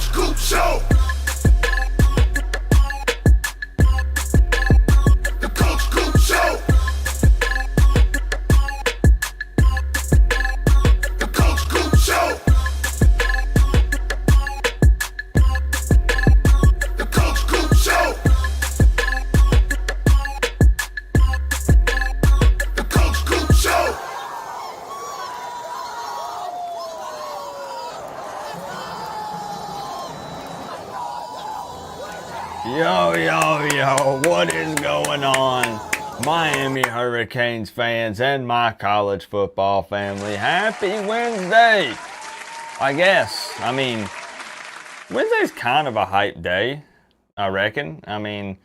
Coach Coop Show. The Coach Coop Show. The Coach Coop Show. The Coach Coop Show. The Coach Coop Show. Yo, what is going on, Miami Hurricanes fans and my college football family? Happy Wednesday, I guess. I mean, Wednesday's kind of a hype day, I reckon. I mean,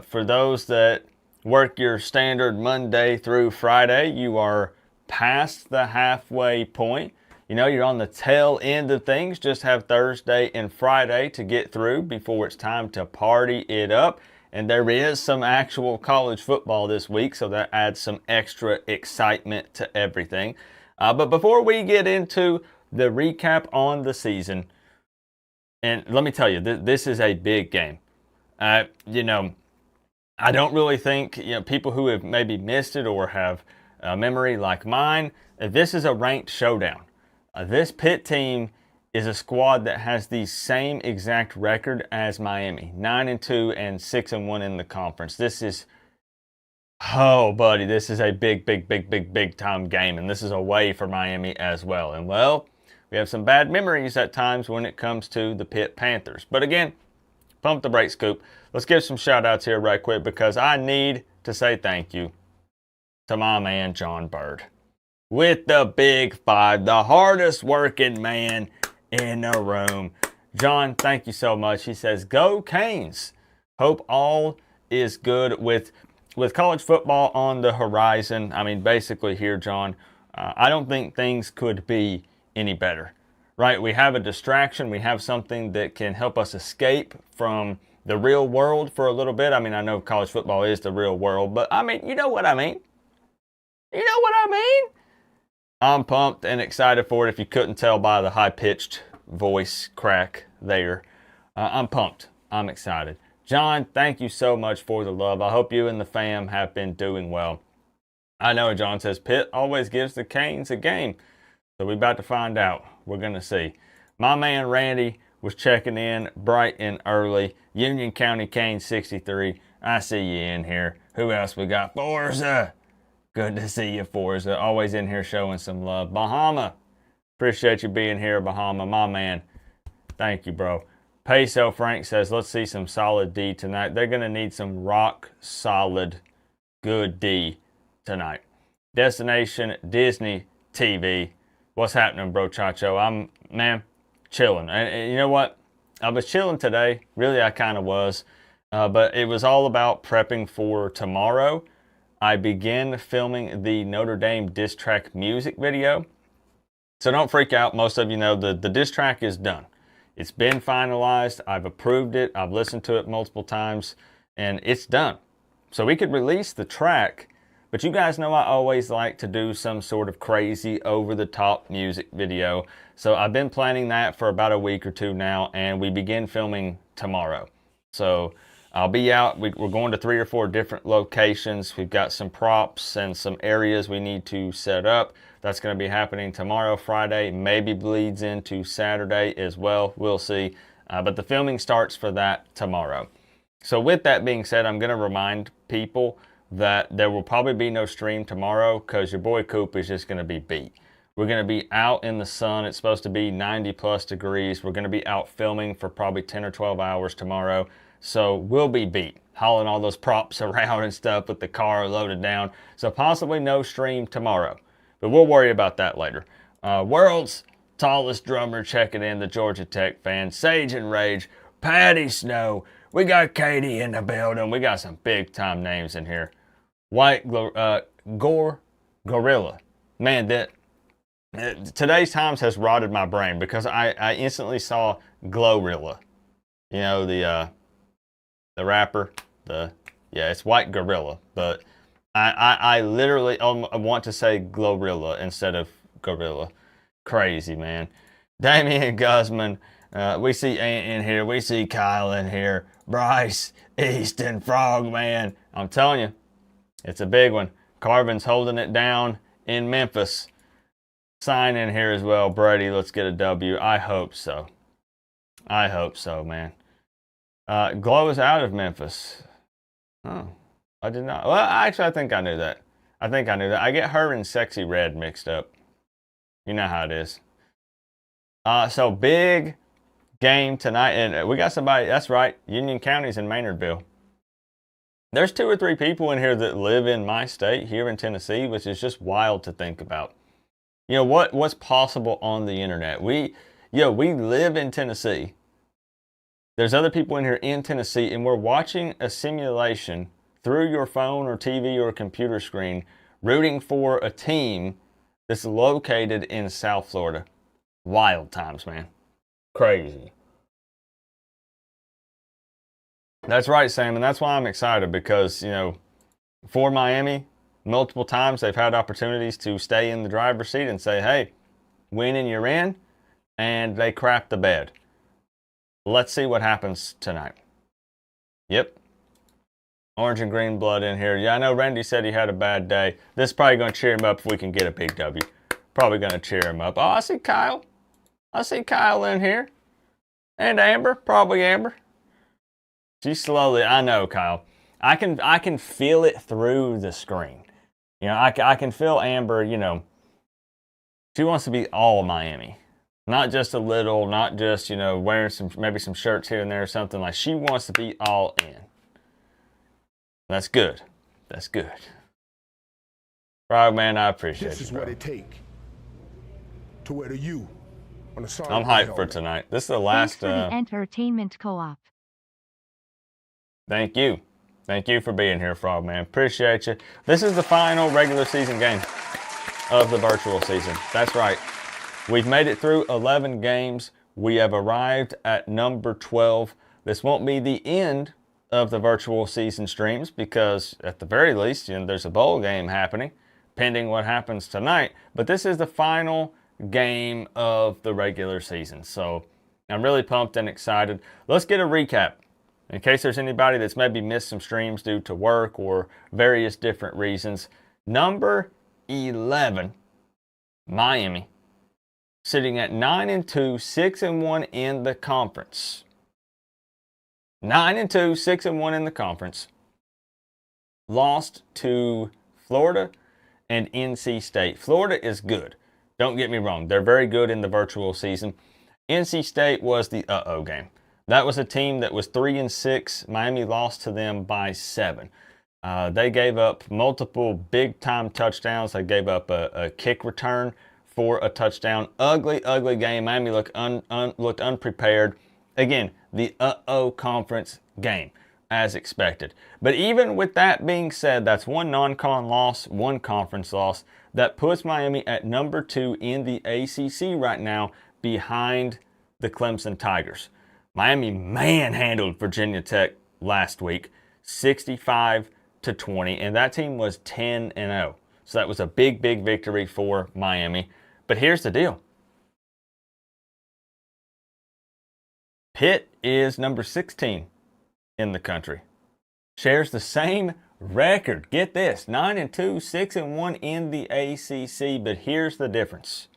for those that work your standard Monday through Friday, you are past the halfway point. You know, you're on the tail end of things. Just have Thursday and Friday to get through before it's time to party it up. And there is some actual college football this week, so that adds some extra excitement to everything. But before we get into the recap on the season, and let me tell you, this is a big game. You know, I don't really think, people who have maybe missed it or have a memory like mine, this is a ranked showdown. This Pitt team is a squad that has the same exact record as Miami, 9-2 and 6-1 in the conference. This is, oh buddy, this is a big time game, and this is away for Miami as well. And well, we have some bad memories at times when it comes to the Pitt Panthers. But again, pump the brakes, Coop. Let's give some shout outs here right quick because I need to say thank you to my man John Bird. With the Big Five, the hardest working man in the room. John, thank you so much. He says, go Canes. Hope all is good with college football on the horizon. I mean, basically here, John, I don't think things could be any better, right? We have a distraction. We have something that can help us escape from the real world for a little bit. I mean, I know college football is the real world, but I mean, you know what I mean? You know what I mean? I'm pumped and excited for it if you couldn't tell by the high-pitched voice crack there. I'm pumped. I'm excited. John, thank you so much for the love. I hope you and the fam have been doing well. I know John says Pitt always gives the Canes a game. So we're about to find out. We're going to see. My man Randy was checking in bright and early. Union County Canes 63. I see you in here. Who else we got? Forza. Good to see you, Forza. Always in here showing some love. Bahama. Appreciate you being here, Bahama. My man. Thank you, bro. Peso Frank says, let's see some solid D tonight. They're going to need some rock solid good D tonight. Destination Disney TV. What's happening, bro, Chacho? I'm chilling. And you know what? I was chilling today. Really, I kind of was. But it was all about prepping for tomorrow. I began filming the Notre Dame diss track music video. So don't freak out. Most of you know the diss track is done. It's been finalized. I've approved it. I've listened to it multiple times, and it's done. So we could release the track, but you guys know I always like to do some sort of crazy over-the-top music video. So I've been planning that for about a week or two now, and we begin filming tomorrow. So I'll be out. We're going to 3 or 4 different locations. We've got some props and some areas we need to set up. That's going to be happening tomorrow, Friday. Maybe bleeds into Saturday as well. We'll see. But the filming starts for that tomorrow. So with that being said, I'm going to remind people that there will probably be no stream tomorrow because your boy Coop is just going to be beat. We're going to be out in the sun. It's supposed to be 90 plus degrees. We're going to be out filming for probably 10 or 12 hours tomorrow. So we'll be beat, hauling all those props around and stuff with the car loaded down. So possibly no stream tomorrow, but we'll worry about that later. World's tallest drummer checking in, the Georgia Tech fan, Sage and Rage, Patty Snow. We got Katie in the building. We got some big time names in here. White Gorilla. Man, today's times has rotted my brain because I instantly saw Glorilla. You know, the rapper, it's White Gorilla, but I literally want to say Glorilla instead of Gorilla. Crazy, man. Damian Guzman, We see Ant in here. We see Kyle in here. Bryce, Easton, Frogman. I'm telling you, it's a big one. Carvin's holding it down in Memphis. Sign in here as well. Brady, let's get a W. I hope so. I hope so, man. Glow is out of Memphis. Oh, I did not. Well, actually, I think I knew that. I get her and Sexy Red mixed up. You know how it is. So big game tonight. And we got somebody, that's right, Union County's in Maynardville. There's 2 or 3 people in here that live in my state here in Tennessee, which is just wild to think about. You know, what's possible on the internet. We live in Tennessee. There's other people in here in Tennessee, and we're watching a simulation through your phone or TV or computer screen, rooting for a team that's located in South Florida. Wild times, man. Crazy. That's right, Sam, and that's why I'm excited because, you know, for Miami, multiple times they've had opportunities to stay in the driver's seat and say, hey, win and you're in, and they crap the bed. Let's see what happens tonight. Yep. Orange and green blood in here. Yeah, I know Randy said he had a bad day. This is probably going to cheer him up if we can get a big W. Probably going to cheer him up. Oh, I see Kyle. I see Kyle in here. And Amber. Probably Amber. She's slowly. I know, Kyle. I can feel it through the screen. You know, I can feel Amber, you know. She wants to be all Miami. Not just a little, not just, you know, wearing maybe some shirts here and there or something. Like, she wants to be all in. That's good. That's good. Frogman, I appreciate it. This is what it takes to wear the U on the side. I'm hyped for tonight. This is the last. Thanks for the entertainment co-op. Thank you. Thank you for being here, Frogman. Appreciate you. This is the final regular season game of the virtual season. That's right. We've made it through 11 games. We have arrived at number 12. This won't be the end of the virtual season streams because at the very least, you know, there's a bowl game happening, pending what happens tonight. But this is the final game of the regular season. So I'm really pumped and excited. Let's get a recap in case there's anybody that's maybe missed some streams due to work or various different reasons. Number 11, Miami, sitting at 9-2, 6-1 in the conference. 9-2, 6-1 in the conference. Lost to Florida and NC State. Florida is good. Don't get me wrong. They're very good in the virtual season. NC State was the uh-oh game. That was a team that was 3-6. Miami lost to them by 7. They gave up multiple big-time touchdowns. They gave up a kick return for a touchdown. Ugly, ugly game. Miami looked unprepared. Again, the uh-oh conference game, as expected. But even with that being said, that's one non-con loss, one conference loss. That puts Miami at number 2 in the ACC right now, behind the Clemson Tigers. Miami manhandled Virginia Tech last week, 65-20, and that team was 10-0. So that was a big, big victory for Miami. But here's the deal. Pitt is number 16 in the country. Shares the same record. Get this, 9-2, 6-1 in the ACC. But here's the difference.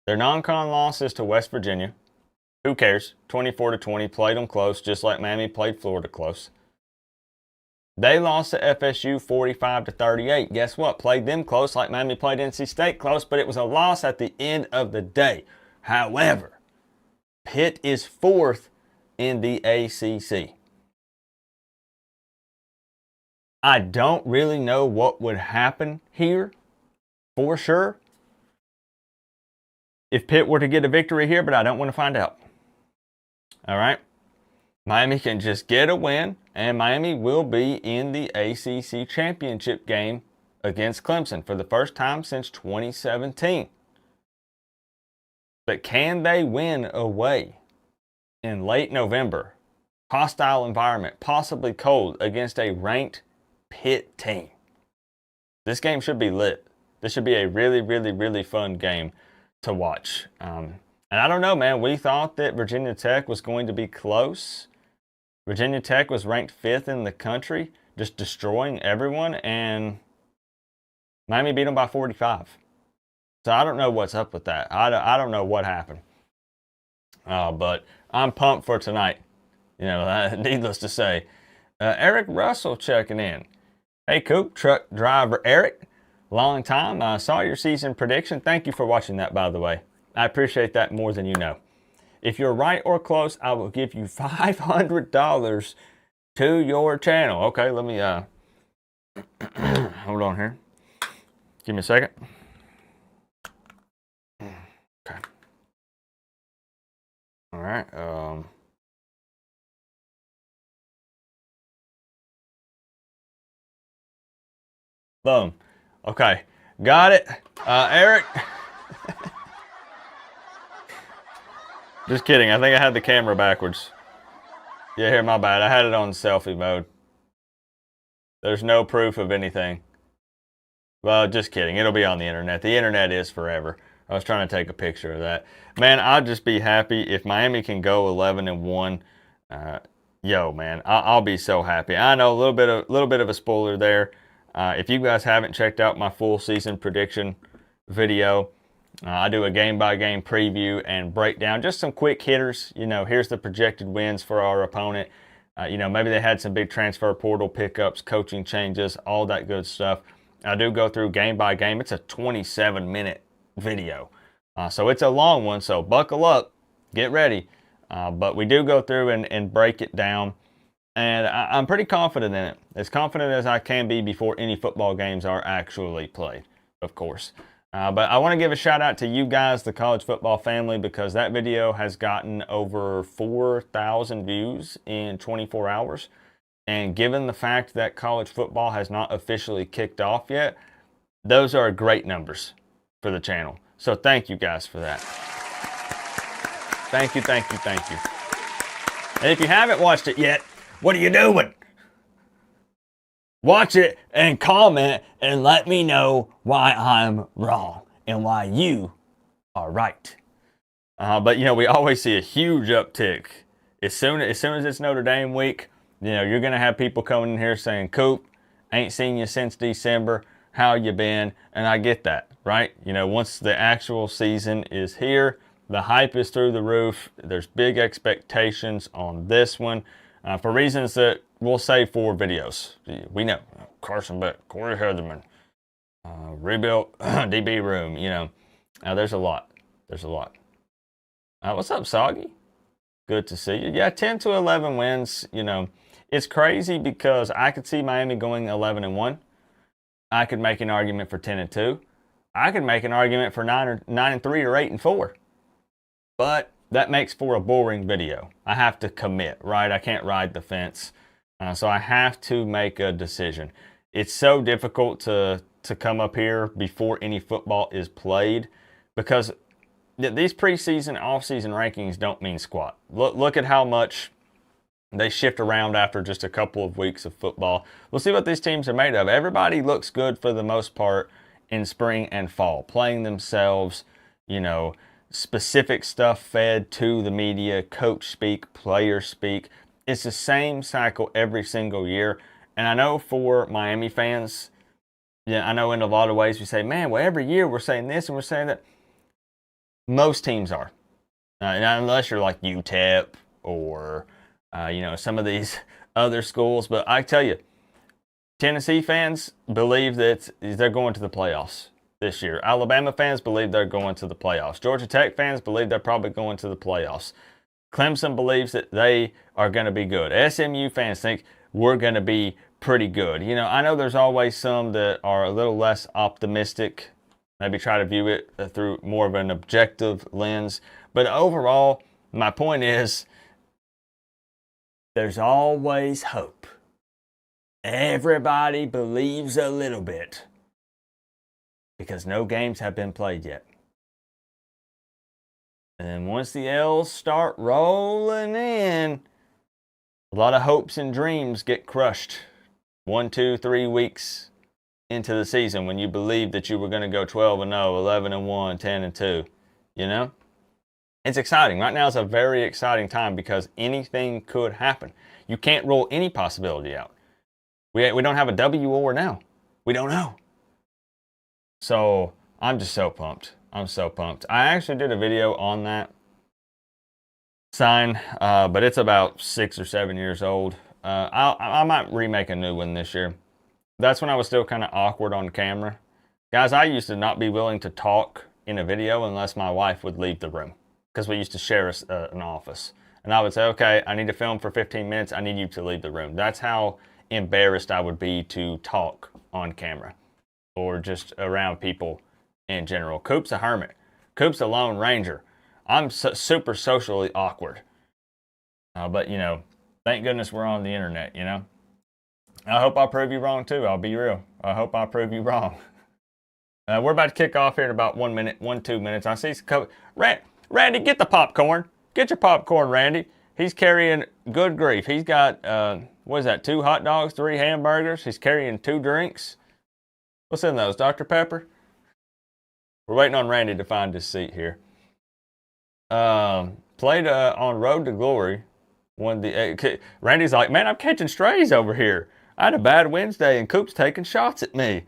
Their non-con losses to West Virginia. Who cares? 24-20, played them close, just like Miami played Florida close. They lost to FSU 45-38. Guess what? Played them close, like Miami played NC State close, but it was a loss at the end of the day. However, Pitt is 4th in the ACC. I don't really know what would happen here for sure if Pitt were to get a victory here, but I don't want to find out. All right? Miami can just get a win, and Miami will be in the ACC championship game against Clemson for the first time since 2017. But can they win away in late November? Hostile environment, possibly cold, against a ranked Pitt team. This game should be lit. This should be a really, really, really fun game to watch. And I don't know, man. We thought that Virginia Tech was going to be close. Virginia Tech was ranked 5th in the country, just destroying everyone, and Miami beat them by 45. So I don't know what's up with that. I don't know what happened. But I'm pumped for tonight. You know, needless to say. Eric Russell checking in. Hey, Coop, truck driver Eric. Long time. I saw your season prediction. Thank you for watching that, by the way. I appreciate that more than you know. If you're right or close, I will give you $500 to your channel. Okay, let me hold on here. Give me a second. Okay. All right. Boom. Okay. Got it. Eric. Just kidding. I think I had the camera backwards. Yeah, here, my bad. I had it on selfie mode. There's no proof of anything. Well, just kidding. It'll be on the internet. The internet is forever. I was trying to take a picture of that. Man, I'd just be happy if Miami can go 11-1. Yo, man, I'll be so happy. I know a little bit of a spoiler there. If you guys haven't checked out my full season prediction video, I do a game-by-game preview and breakdown, just some quick hitters. You know, here's the projected wins for our opponent. You know, maybe they had some big transfer portal pickups, coaching changes, all that good stuff. I do go through game-by-game. It's a 27-minute video. So it's a long one, so buckle up, get ready. But we do go through and break it down. And I'm pretty confident in it. As confident as I can be before any football games are actually played, of course. But I want to give a shout out to you guys, the college football family, because that video has gotten over 4,000 views in 24 hours. And given the fact that college football has not officially kicked off yet, those are great numbers for the channel. So thank you guys for that. Thank you, thank you, thank you. And if you haven't watched it yet, what are you doing? Watch it and comment and let me know why I'm wrong and why you are right. But, you know, we always see a huge uptick. As soon as it's Notre Dame week, you know, you're going to have people coming in here saying, Coop, ain't seen you since December. How you been? And I get that, right? You know, once the actual season is here, the hype is through the roof. There's big expectations on this one for reasons that we'll save for videos. We know Carson Beck, Corey Heatherman, rebuilt DB room. You know, there's a lot. There's a lot. What's up, Soggy? Good to see you. Yeah, 10-11 wins. You know, it's crazy because I could see Miami going 11-1. I could make an argument for 10-2. I could make an argument for 9-3 or 8-4. But that makes for a boring video. I have to commit, right? I can't ride the fence. So I have to make a decision. It's so difficult to come up here before any football is played because these preseason, off-season rankings don't mean squat. Look at how much they shift around after just a couple of weeks of football. We'll see what these teams are made of. Everybody looks good for the most part in spring and fall, playing themselves, you know, specific stuff fed to the media, coach speak, player speak. It's the same cycle every single year. And I know for Miami fans, yeah, I know in a lot of ways we say, man, well, every year we're saying this and we're saying that. Most teams are. Unless you're like UTEP or, you know, some of these other schools. But I tell you, Tennessee fans believe that they're going to the playoffs this year. Alabama fans believe they're going to the playoffs. Georgia Tech fans believe they're probably going to the playoffs. Clemson believes that they are going to be good. SMU fans think we're going to be pretty good. You know, I know there's always some that are a little less optimistic, maybe try to view it through more of an objective lens. But overall, my point is, there's always hope. Everybody believes a little bit because no games have been played yet. And then once the L's start rolling in, a lot of hopes and dreams get crushed 1, 2, 3 weeks into the season when you believed that you were going to go 12-0, 11-1, 10-2, you know? It's exciting. Right now is a very exciting time because anything could happen. You can't rule any possibility out. We don't have a W or now. We don't know. So I'm just so pumped. I'm so pumped. I actually did a video on that sign, but it's about 6 or 7 years old. I might remake a new one this year. That's when I was still kind of awkward on camera. Guys, I used to not be willing to talk in a video unless my wife would leave the room, because we used to share an office. And I would say, okay, I need to film for 15 minutes. I need you to leave the room. That's how embarrassed I would be to talk on camera or just around people in general. Coop's a hermit. Coop's a lone ranger. I'm super socially awkward. But, you know, thank goodness we're on the internet, you know. I hope I prove you wrong, too. I'll be real. I hope I prove you wrong. We're about to kick off here in about 1 minute, 2 minutes. I see some Randy, get the popcorn. Get your popcorn, Randy. He's carrying, good grief. He's got, what is that, 2 hot dogs, 3 hamburgers. He's carrying 2 drinks. What's in those, Dr. Pepper? We're waiting on Randy to find his seat here. Played on Road to Glory. Randy's like, man, I'm catching strays over here. I had a bad Wednesday and Coop's taking shots at me.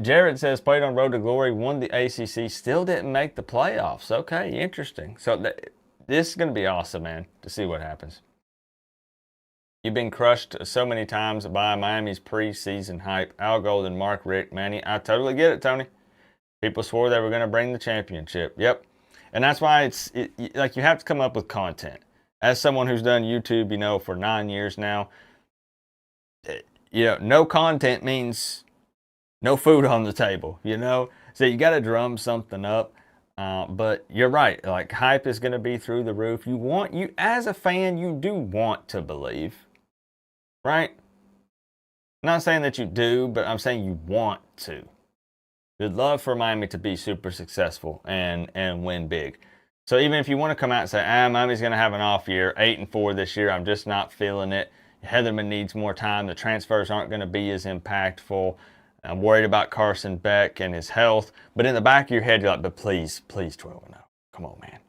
Jared says, played on Road to Glory, won the ACC, still didn't make the playoffs. Okay, interesting. So this is going to be awesome, man, to see what happens. You've been crushed so many times by Miami's preseason hype. Al Golden, Mark, Rick, Manny. I totally get it, Tony. People swore they were going to bring the championship. Yep. And that's why like you have to come up with content. As someone who's done YouTube, you know, for 9 years now, you know, no content means no food on the table, you know? So you got to drum something up. But you're right. Like, hype is going to be through the roof. You as a fan, you do want to believe, right? I'm not saying that you do, but I'm saying you want to. You'd love for Miami to be super successful and win big. So even if you want to come out and say, Miami's going to have an off year, 8-4 this year, I'm just not feeling it. Heatherman needs more time. The transfers aren't going to be as impactful. I'm worried about Carson Beck and his health. But in the back of your head, you're like, but please 12-0. Come on, man.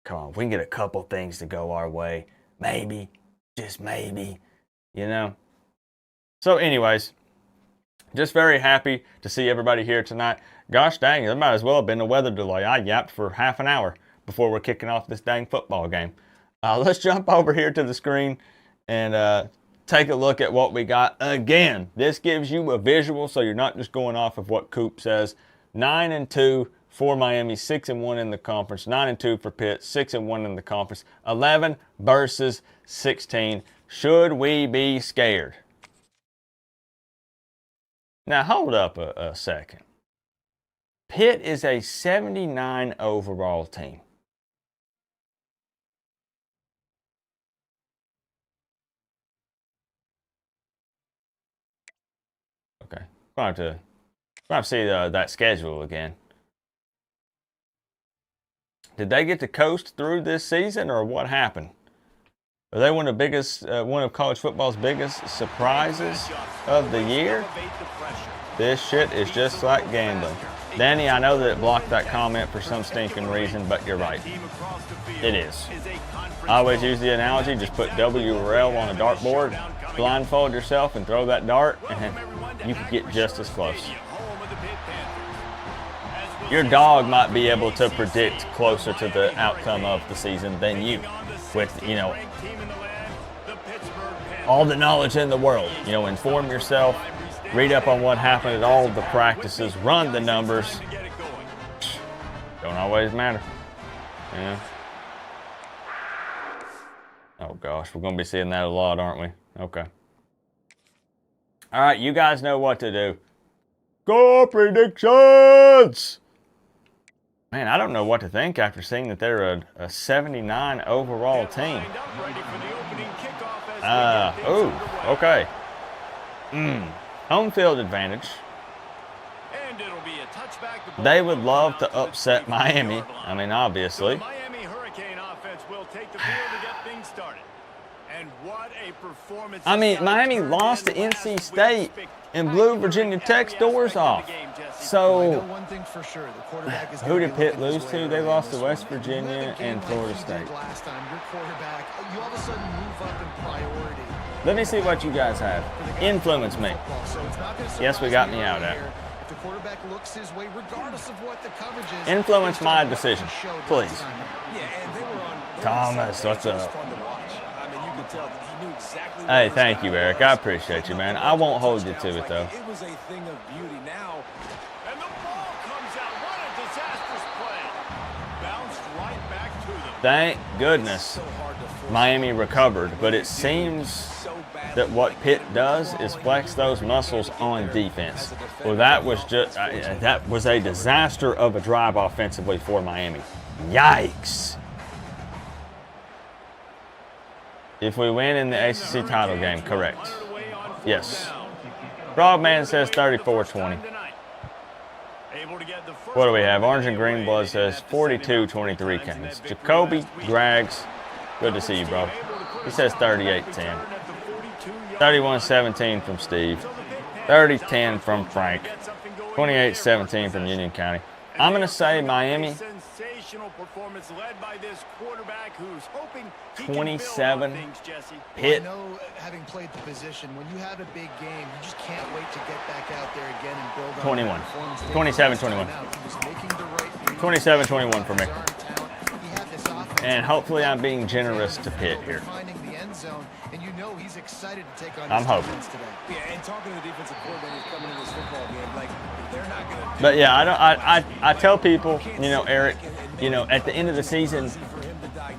Come on. If we can get a couple things to go our way, maybe, just maybe, you know. So anyways, just very happy to see everybody here tonight. Gosh dang, there might as well have been a weather delay. I yapped for half an hour before we're kicking off this dang football game. Let's jump over here to the screen and take a look at what we got. Again, this gives you a visual, so you're not just going off of what Coop says. 9-2 for Miami, 6-1 in the conference. 9-2 for Pitt, 6-1 in the conference. 11 versus 16. Should we be scared? Now, hold up a second. Pitt is a 79 overall team. Okay, we'll have to see that schedule again. Did they get to coast through this season, or what happened? Are they one of college football's biggest surprises of the year? This shit is just like gambling. Danny, I know that it blocked that comment for some stinking reason, but you're right. It is. I always use the analogy, just put W or L on a dartboard, blindfold yourself and throw that dart, and you could get just as close. Your dog might be able to predict closer to the outcome of the season than you, with, you know, all the knowledge in the world. You know, inform yourself, read up on what happened at all the practices, run the numbers. Don't always matter. Yeah. Oh gosh, we're going to be seeing that a lot, aren't we? Okay. All right, you guys know what to do. Go predictions! Man, I don't know what to think after seeing that they're a 79 overall team. Okay. Home field advantage. They would love to upset Miami. I mean, obviously. And what a performance. I mean, Miami lost to NC State and blew Virginia Tech's doors off. So, who did Pitt lose to? They lost to West Virginia and Florida State. Let me see what you guys have. Influence me. Yes, we got me out at. Influence my decision, please. Thomas, what's up? Hey, thank you, Eric. I appreciate you, man. I won't hold you to it, though. It was a thing of beauty now. And the ball comes out. What a disastrous play. Bounced right back to them. Thank goodness Miami recovered, but it seems that what Pitt does is flex those muscles on defense. Well, that was a disaster of a drive offensively for Miami. Yikes. If we win in the ACC title game, correct. Yes. Broadman says 34-20. What do we have? Orange and Green Blood says 42-23 Canes. Jacoby Grags, good to see you, bro. He says 38-10. 31-17 from Steve. 30-10 from Frank. 28-17 from Union County. I'm going to say Miami. 27. Pitt. Having played the position, when you have a big game, you just can't wait to get back out there again and build on 21. 27-21. 27-21 for me. And hopefully I'm being generous to Pitt here. And you know he's excited to take on I'm hoping. Yeah, and talking to the defensive coordinator coming in this football game, like they're not going to. But yeah, I tell people, you know, Eric, you know, at the end of the season,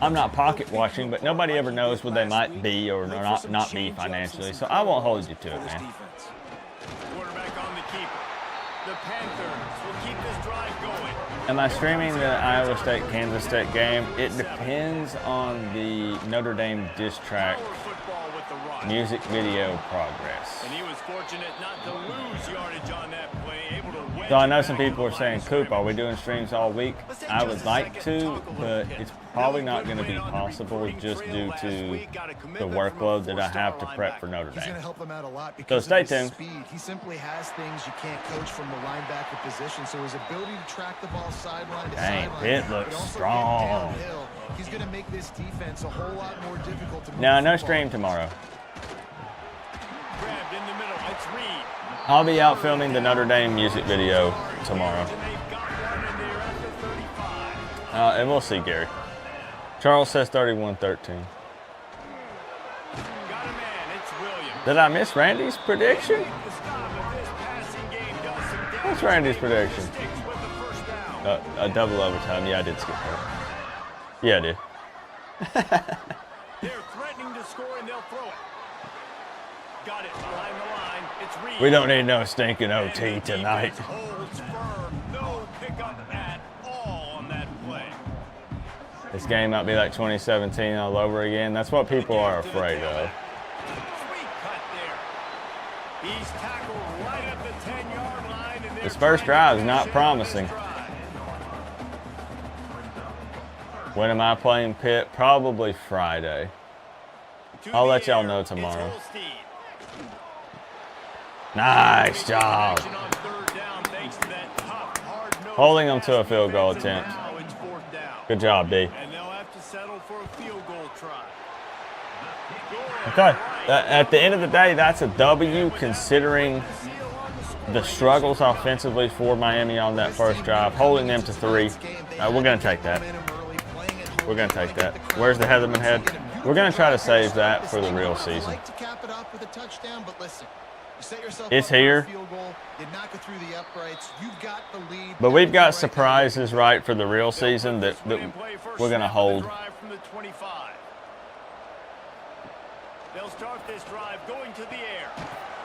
I'm not pocket watching, but nobody ever knows what they might be or not be financially. So I won't hold you to it, man. Quarterback on the keeper. The Panthers will keep this drive going. Am I streaming the Iowa State-Kansas State game? It depends on the Notre Dame diss track music video progress. And he was fortunate not to lose yardage on that play, able to win. So I know some people are saying, Coop, are we doing streams all week? I would like to, but it's probably not going to be possible just due to the workload that I have to prep for Notre Dame. So stay tuned. He simply has things you can't coach from the linebacker position, so his ability to track the ball sideline to Dang, sideline, Pitt looks strong. He's going to make this defense a whole lot more difficult to move. No stream tomorrow. Grabbed in the middle. It's Reed. I'll be out filming the Notre Dame music video tomorrow. And we'll see, Gary. Charles says 31-13. Did I miss Randy's prediction? What's Randy's prediction? A double overtime. Yeah, I did skip that. Yeah, I did. They're threatening to score and they'll throw it. Got it behind the line. It's Reed. We don't need no stinking OT tonight. Holds firm. No pickup at all on that play. This game might be like 2017 all over again. That's what people are afraid of. Sweet cut there. He's tackled right at the 10-yard line. And This first drive is not promising. When am I playing Pitt? Probably Friday. I'll let y'all know tomorrow. Nice job. Holding them to a field goal attempt. Good job, D. And they'll have to settle for a field goal try. Okay. At the end of the day, that's a W considering the struggles offensively for Miami on that first drive. Holding them to 3. We're going to take that. We're going to take that. Where's the Heatherman head? We're going to try to save that for the real season. It's here. But we've got surprises, right, for the real season that we're going to hold. They'll start this drive going to the air.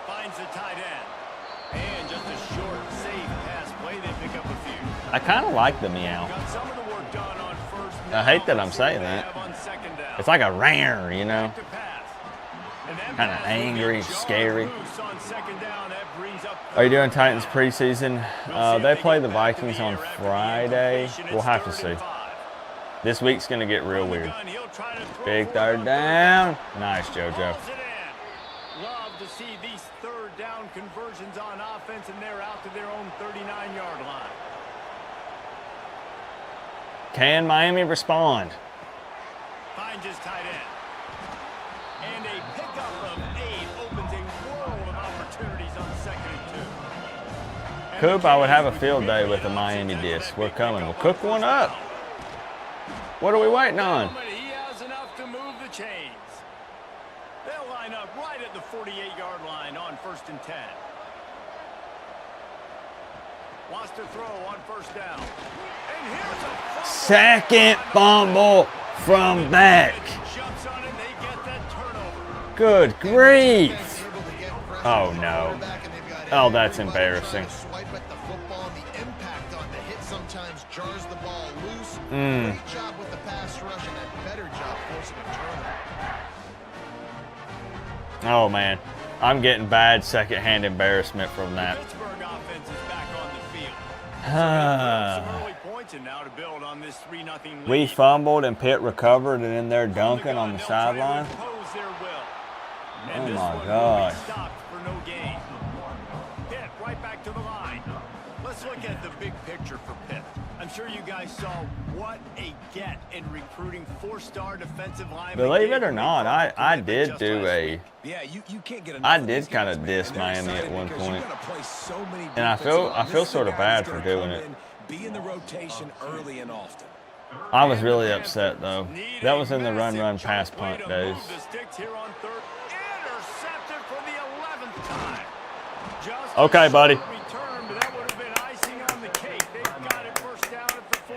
Finds the tight end. And just a short, safe pass play. They pick up a few. I kind of like the meow. Got some of the work done on first down. I hate that I'm saying that. It's like a rare, you know. Kind of angry and scary. Are you doing Titans preseason? They play the Vikings on Friday. We'll have to see. This week's going to get real weird. Big third down. Nice, JoJo. Love to see these third down conversions on offense, and they're out to their own 39-yard line. Can Miami respond? Finds his tight end. And a pickup of 8 opens a world of opportunities on 2nd and 2. Coop, I would have a field day with the Miami disc. We're coming. We'll cook one up. What are we waiting on? He has enough to move the chains. They'll line up right at the 48-yard line on 1st and 10. Wants to throw on 1st down. And here's a fumble. Second fumble from back. Jumps on it, they get that turnover. Good grief. Oh, no. Oh, that's embarrassing. Swipe at the football, and the impact on the hit sometimes jars the ball loose. Mm. Great job with the pass rush, and a better job forcing a turnover. Oh, man. I'm getting bad secondhand embarrassment from that. Pittsburgh offense is back on the field. Some early points, and now to build on this 3-0 lead. We fumbled and Pitt recovered and in there dunking on the sideline. Oh, my gosh. For no gain. Pitt right back to the line. Let's look at the big picture for Pitt. I'm sure you guys saw what a get in recruiting 4-star defensive linemen. Believe it or not, I did do a... Yeah, you can't get I did kind of diss Miami at one point. And I feel sort of bad for doing it. Be in the rotation early and often. I was really upset, though. That was in the run, pass, punt days. Okay, buddy.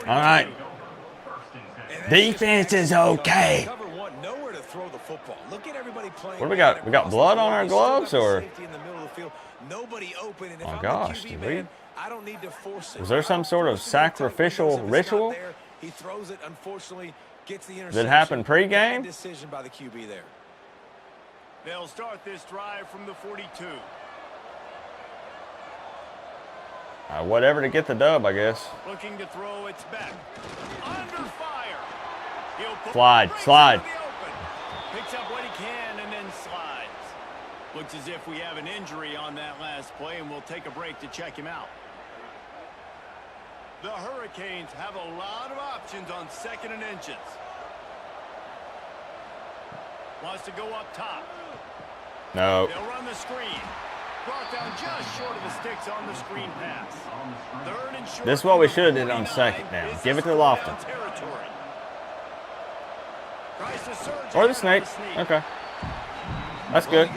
All right. Defense is okay. What do we got? We got blood on our gloves, or? Oh my gosh, did we? Was there some sort of sacrificial ritual that happened pregame? Decision by the QB there. They'll start this drive from the 42. Whatever to get the dub, I guess. Looking to throw, it's back. Under fire. Slide. Picks up what he can and then slides. Looks as if we have an injury on that last play, and we'll take a break to check him out. The Hurricanes have a lot of options on 2nd and inches. Wants to go up top. No. They'll run the screen. Brought down just short of the sticks on the screen pass. 3rd and short. This is what we should have did on 2nd down. Give it to Lofton. Or the snake. Okay. That's good.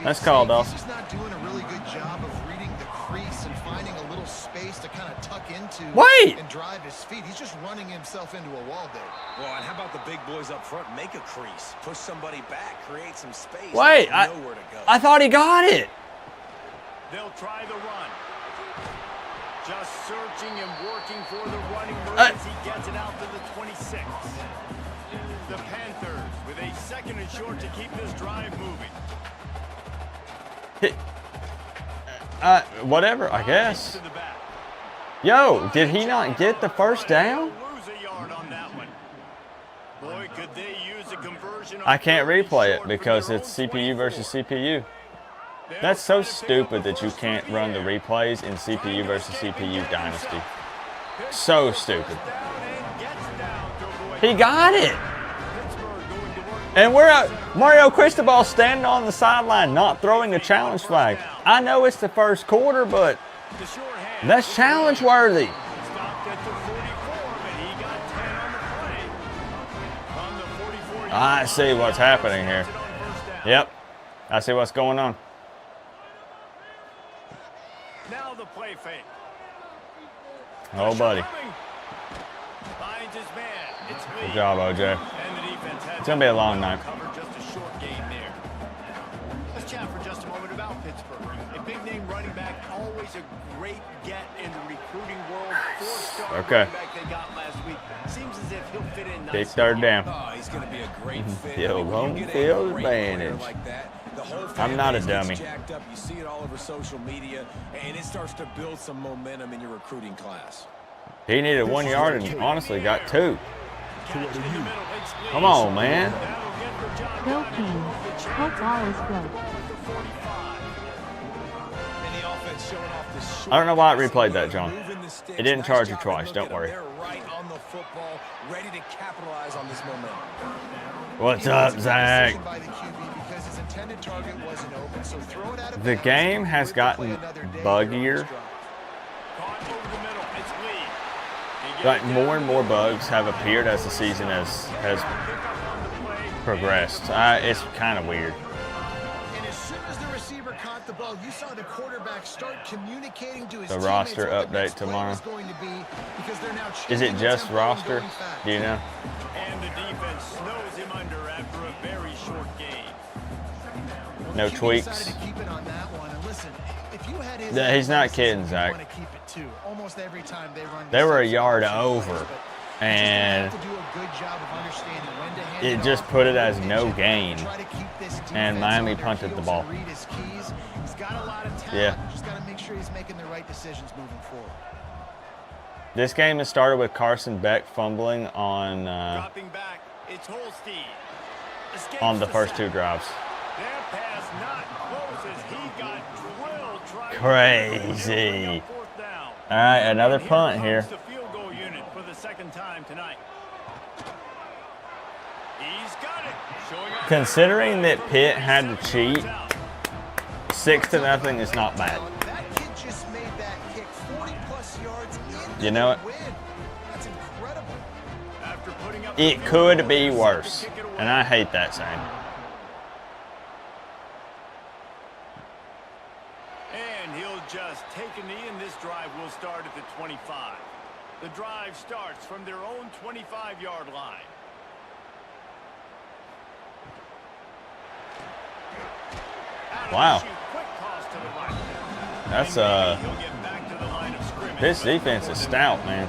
That's called off. He's just not doing a really good job of reading the crease and finding a little space to kind of tuck into and drive his feet. He's just running himself into a wall there. Well, and how about the big boys up front? Make a crease. Push somebody back. Create some space. Wait, I thought he got it. They'll try the run. Just searching and working for the running move as he gets it out to the 26. The Panthers with a 2nd and short to keep this drive moving. Whatever, I guess. Yo, did he not get the 1st down? I can't replay it because it's CPU versus CPU. That's so stupid that you can't run the replays in CPU versus CPU Dynasty. So stupid. He got it. And we're at Mario Cristobal standing on the sideline, not throwing a challenge flag. I know it's the 1st quarter, but that's challenge worthy. I see what's happening here. Yep, I see what's going on. Now the play fake. Oh, buddy. Good job, OJ. It's going to be a long night. Just a short game there. Let's chat for just a moment about Pittsburgh. A big name running back, always a great get in the recruiting world. 4-star running back they got last week. Seems as if he'll fit in nicely. Big 3rd down. Oh, he's going to be a great fit. Field home field advantage. I'm not a dummy. Jacked up. You see it all over social media, and it starts to build some momentum in your recruiting class. He needed 1 yard and honestly got 2. catch in the middle. It's Lee. Come on, man. That'll get the job Go done. Kings. Hope all is good. For 45. And the offense showing off the short I don't know why it passing replayed that, game, John. moving the sticks. It didn't Nice charge you job twice, at don't looking. worry. They're right on the football, ready to capitalize on this momentum. What's up, Zach? By the QB because his intended target wasn't open, so throw it out of The bounds. game has gotten buggier. Caught over the middle. It's Lee. He gets Like it more down and the more middle. bugs have appeared as the season has Pick up on the play. progressed. It's kind of weird. And as soon as the receiver caught the ball, you saw the quarterback start communicating to his The teammates roster what the update next play tomorrow. was going to be, because they're now Is changing it the just tempo and roster? going fast. Do you know? And the defense snows him under after a very short game. No QB tweaks. decided to keep it on that one. And listen, if you had his Yeah, he's not athleticism, kidding, you'd Zach. want to keep it too. Almost every time they run They were a these yard option plays, over, but you just and have to do a good job of understanding when to hand it it just off, put it when as to no pitch it, gain, try to keep this and defense Miami on their punted the heels ball. and read his keys. He's got a lot of talent. Yeah. Just got to make sure he's making the right decisions moving forward. This game has started with Carson Beck fumbling on Dropping back, it's Holstein. Escapes the first sack. two drives. That pass not close as he got drilled trying to Crazy. bring up fourth down. All right, another And punt comes here. the field goal unit for the second time tonight. He's got it. Showing off Considering that Pitt had to 7 cheat, yards out. 6-0 is not bad. That kid just made that kick 40-plus yards into You know the what? win. That's incredible. After putting up It the field could goal, be he's set to worse, kick it away. and I hate that saying. And he'll just take a knee, and this drive will start at the 25. The drive starts from their own 25-yard line. Out of the Wow. chute, quick toss to the right. That's And maybe he'll get back to the line of scrimmage, this but defense for is the stout, man.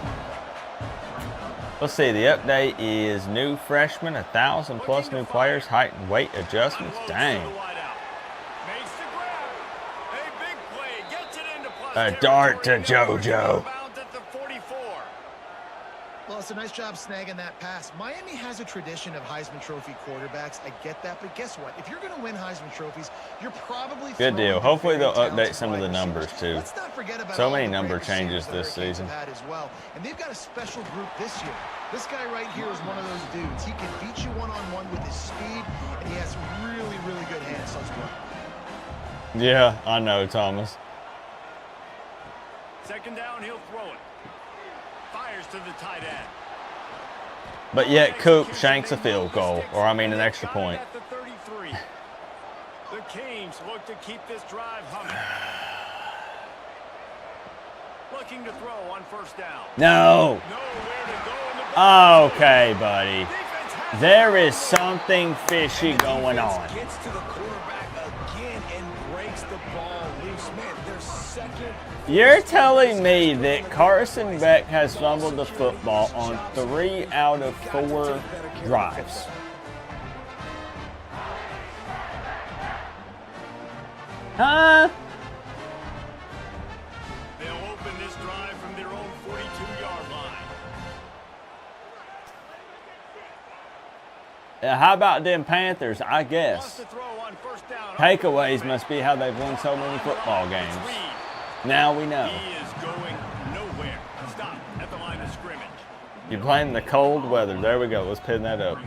Let's see, the update is new freshmen, 1,000 plus new players, height and weight adjustments. unloads to Dang. the wideout. Makes the grab. A big play. Gets it into plus A dart to territory. JoJo. Inbounds at the 44. Well, it's a nice job snagging that pass. Miami has a tradition of Heisman Trophy quarterbacks. I get that, but guess what? If you're going to win Heisman Trophies, you're probably Good throwing deal. to Hopefully very they'll update talented some of the wide numbers, receivers. too. Let's not forget about So all many the number great receivers changes the this Hurricanes season. have had as well. And they've got a special group this year. This guy right here is one of those dudes. He can beat you one-on-one with his speed, and he has really, really good hands as well. Yeah, I know, Thomas. Second down, he'll throw it. Fires to the tight end. But yet, Coop shanks a field goal, or I mean an extra point. At the 33. The Canes look to keep this drive humming. Looking to throw on first down. No. Nowhere to go in the ball. Okay, buddy. Defense has There is something fishy And the going defense on. Gets to the quarterback again and breaks the ball loose. Man, their second. You're telling me that Carson Beck has fumbled the football on 3 out of 4 drives? Huh? They'll open this drive from their own 42-yard line. How about them Panthers? I Wants guess. to throw on first down. Takeaways must be how they've won so many football games. Now we know. He is going nowhere. Stop at the line of scrimmage. You blame the cold weather. There we go. Let's pin that up.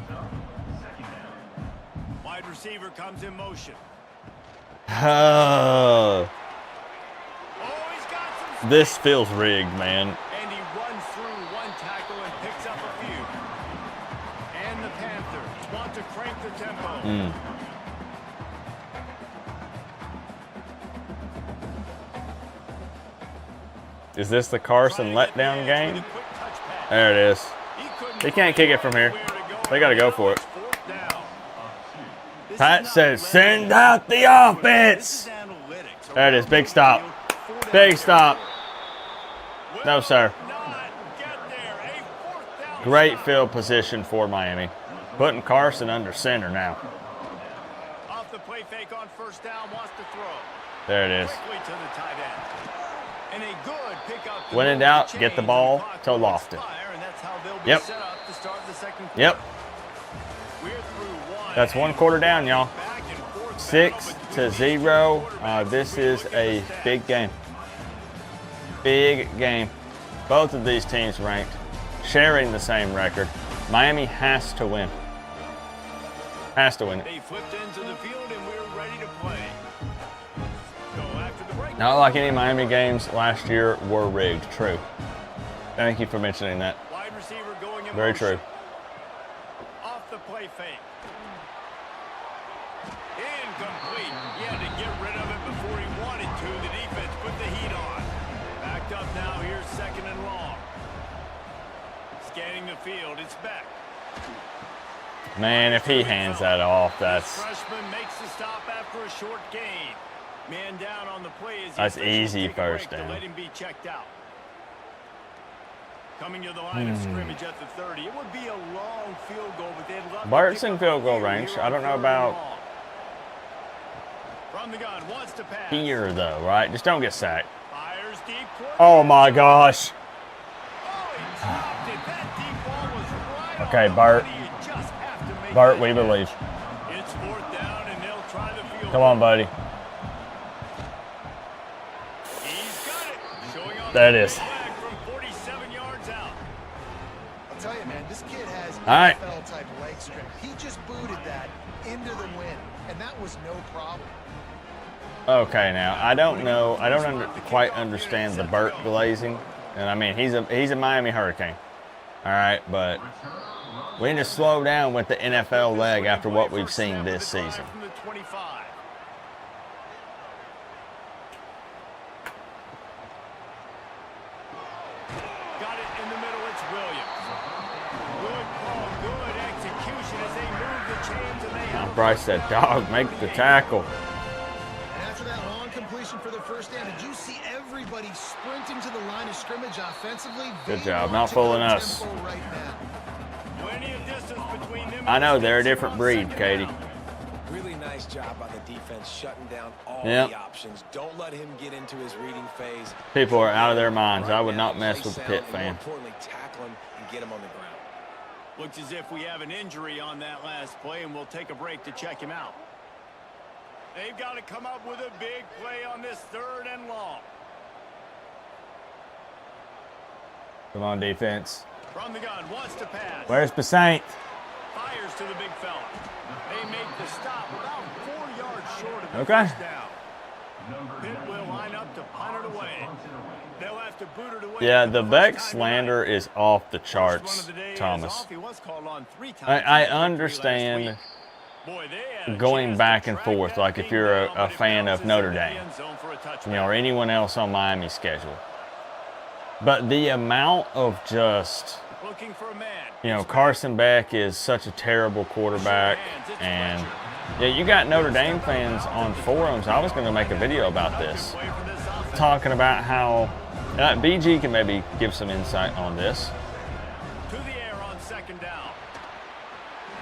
Wide receiver comes in motion. Oh, Oh, he's got some. this feels rigged, man. And he runs through one tackle and picks up a few. And the Panthers want to crank the tempo. Is this the Carson Trying to get letdown the edge game? with a quick touch pass. There it is. He They can't kick it from here. They got to go for it. Fourth down. This Pat is not says, leverage. send out the This offense. is analytics. There it is. Big stop. Big stop. No, sir. Not get there. A fourth down Great stop. field position for Miami. Putting Carson under center now. Off the play fake on first down, wants to throw. There it is. Quickly to the tight end. And a good pickup. to When in move doubt, the get the chains, ball and the clock to will Lofton. expire, and that's That's how they'll be Yep. set up to start the second quarter. Yep. We're through one. That's one quarter down, y'all. Back and forth 6-0. This is a big game. Big game. Both of these teams ranked, sharing the same record. Miami has to win. Has to win it. They flipped into the field and we're ready to play. So after the break, Not like any Miami games last year were rigged. True. Thank you for mentioning that. wide receiver going in Very motion. true. Off the play fake. Incomplete. He had to get rid of it before he wanted to. The defense put the heat on. Backed up now. Here's second and long. Scanning the field. It's back. Man, if he hands that off, This that's freshman makes the stop after a short gain. Man down on the play as That's the officials easy take a break first to down. let him be checked out. Coming to the line of scrimmage at the 30. It would be a long field goal, but they'd love to Bart's pick in up field a goal few range. here I on don't know third and about long. From the gun, wants to pass. here though, right? Just don't get sacked. Fires deep toward Oh the my end gosh. zone. Oh, he dropped it. That deep ball was right Okay, on the Bart. money. You just have to make Bart, that we catch. believe. It's fourth down, and they'll try the field Come on, goal. buddy. He's got it. Showing off There it the is. big leg from 47 yards out. I'll tell you, man, this kid has All right. NFL-type leg strength. He just booted that into the wind, and that was no problem. Okay, now I don't know. I don't quite understand the Burt glazing, and I mean he's a Miami Hurricane. All right, but we need to slow down with the NFL leg after what we've seen this season. From the 25. Got it in the middle. It's Williams. Good call, good execution as they move the chains and they have. Bryce said, "Dog, make the tackle." And after that long completion for the first down, did you see everybody sprinting to the line of scrimmage offensively? Good They job, want not to fooling go us. tempo right now. Plenty of distance between them. I know and the they're a States different on breed, second Katie. down. Really nice job by the defense shutting down all Yep. the options. Don't let him get into his reading phase. People are out of their minds. I would Right not now, mess play with the sound Pitt and more fan. importantly, tackle him and get him on the ground. Looks as if we have an injury on that last play, and we'll take a break to check him out. They've got to come up with a big play on this third and long. Come on, defense. From the gun, wants to pass. Where's Basaint? Fires to the big fella. They make the stop about 4 yards short of the Okay. first down. Pitt will line up to punt it away. They'll have to boot it away. Yeah, for the first Beck time slander tonight. is off the First run charts, of the day is Thomas. off. He was called on 3 times I in the victory last understand week. Boy, they had a going chance back to and track forth, that like if thing you're down, a but it fan of bounces Notre into the Dame, end zone for a touchback. you know, or anyone else on Miami's schedule. But the amount of just, Looking for a man. you know, Carson Beck is such a terrible quarterback, and yeah, you got Notre Dame fans on forums. I was going to make a video about this, Play for this offense. talking about how BG can maybe give some insight on this. To the air on second down.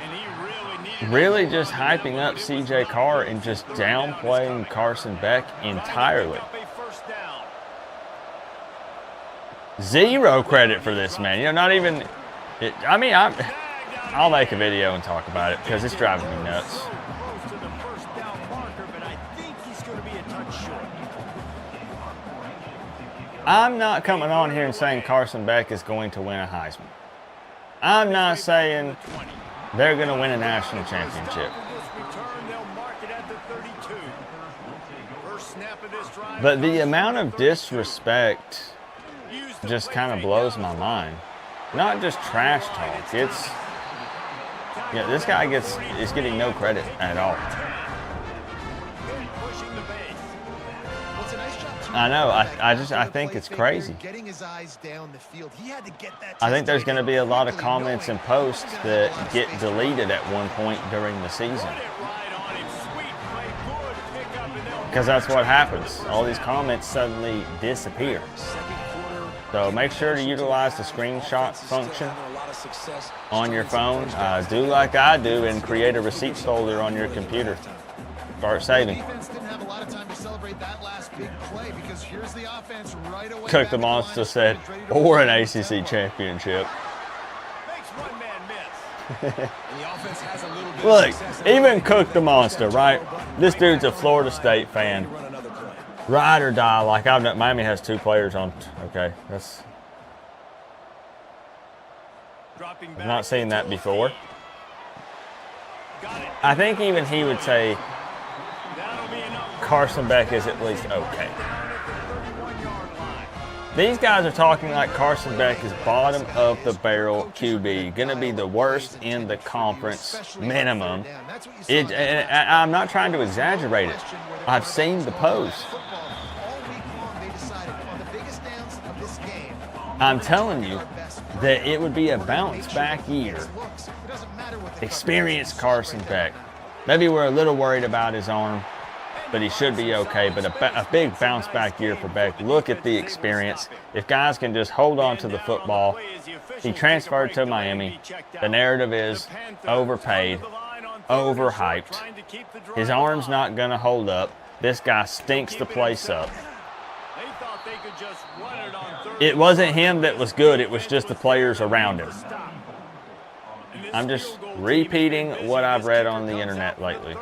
And he really needed Really to just run on that hyping one, up but it was CJ not Carr good. and just Third down is coming. downplaying Carson Beck entirely. Trying to pick up a first down. Zero credit for this man. You know, not even. I'll make a video and talk about it because it's driving me nuts. So close to the first down marker, but I think he's going to be a touch short. I'm not coming on here and saying Carson Beck is going to win a Heisman. I'm not saying they're going to win a national championship. But the amount of disrespect just kind of blows my mind. Not just trash talk. It's, yeah, this guy is getting no credit at all. What's a nice job, too, I know. that I after the think play it's fake crazy. there, getting his eyes down the field. He had to get that I think there's test going to taken be a lot of quickly, comments and knowing posts he's gonna have a lot that of get space. deleted at one point during the season. Because that's what happens. All these comments suddenly disappear. So make sure to utilize the screenshot function on your phone. Do like I do and create a receipts folder on your computer. Start saving. Defense didn't have a lot of time to celebrate that last big play because here's the offense right away. Cook back the at line Monster of said, scrimmage, ready to or an run. ACC championship. And the offense has a little bit of Look, success. even Cook the Monster, right? This dude's a Florida State fan. Run another play. Ride or die. Like Miami has 2 players on. Okay, that's. Dropping I've back not seen that to before. Got it. I think even he would say That'll be enough. Carson Beck is at least okay. Down at the 31-yard line. These guys are talking like Carson Beck is bottom of the barrel QB, going to be the worst in the conference minimum. I'm not trying to exaggerate it. I've seen the post. I'm telling you that it would be a bounce back year. Experienced Carson Beck. Maybe we're a little worried about his arm, but he should be okay. But a big bounce back year for Beck. Look at the experience. If guys can just hold on to the football. He transferred to Miami. The narrative is overpaid, overhyped. His arm's not going to hold up. This guy stinks the place up. It wasn't him that was good. It was just the players around him. I'm just repeating what I've read on the internet lately.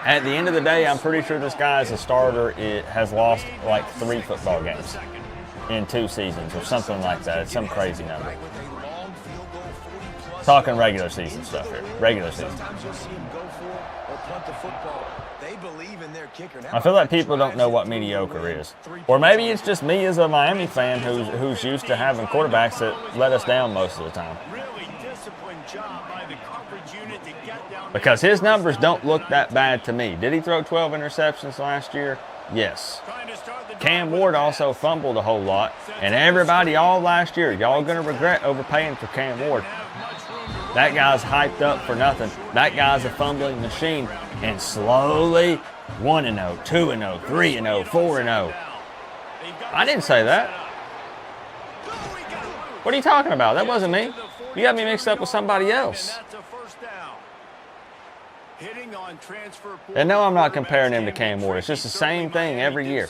At the end of the day, I'm pretty sure this guy as a starter has lost like 3 football games in 2 seasons or something like that. It's some crazy number. Talking regular season stuff here. Regular season. I feel like people don't know what mediocre is. Or maybe it's just me as a Miami fan who's used to having quarterbacks that let us down most of the time. Because his numbers don't look that bad to me. Did he throw 12 interceptions last year? Yes. Cam Ward also fumbled a whole lot. And everybody all last year, y'all going to regret overpaying for Cam Ward. That guy's hyped up for nothing. That guy's a fumbling machine. And slowly, 1-0, 2-0, 3-0, 4-0. I didn't say that. What are you talking about? That wasn't me. You got me mixed up with somebody else. And no, I'm not comparing him to Cam Ward. It's just the same thing every year.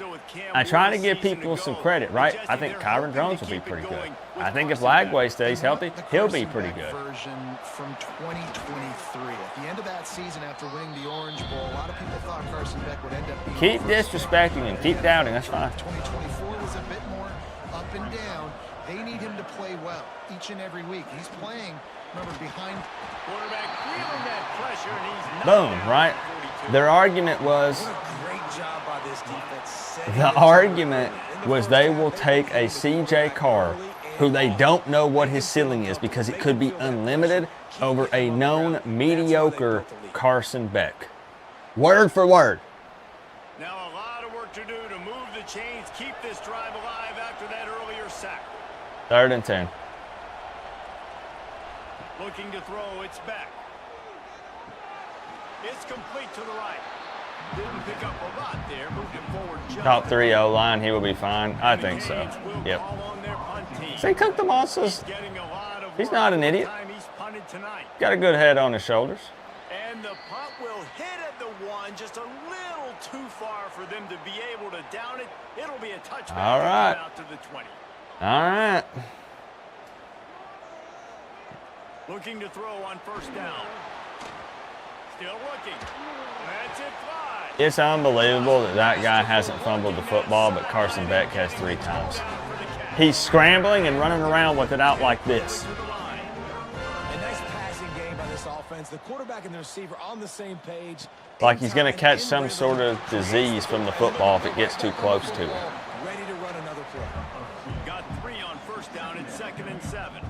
I try to give people some credit, right? I think Kyron Jones will be pretty good. I think if Lagway stays healthy, he'll be pretty good. From 2023. At the end of that season, after winning the Orange Bowl, a lot of people thought Carson Beck would end up being. Keep disrespecting and keep doubting. That's fine. 2024 was a bit more up and down. They need him to play well each and every week. He's playing, remember, behind. Quarterback feeling that pressure, and he's Boom, right? Their argument was. Great job by this defense. The argument was they will take a CJ Carr, who they don't know what his ceiling is because it could be unlimited, over a known mediocre Carson Beck. Word for word. Now a lot of work to do to move the chains, keep this drive alive after that earlier sack. 3rd and 10. Looking to throw, it's back. It's complete to the right. Didn't pick up a lot there, moved it forward just. Top 3 O-line, he will be fine. I think so. Yep. See, Cook the Monsters. He's not an idiot. Got a good head on his shoulders. And the punt will hit at the 1, just a little too far for them to be able to down it. It'll be a touchback. All right. Out to the 20. All right. Looking to throw on 1st down. Still looking. That's it, fly. It's unbelievable that guy hasn't fumbled the football, but Carson Beck has 3 times. He's scrambling and running around with it out like this. A nice passing game by this offense. The quarterback and the receiver on the same page. Like he's going to catch some sort of disease from the football if it gets too close to him. Ready to run another play. Got 3 on 1st down and 2nd and 7.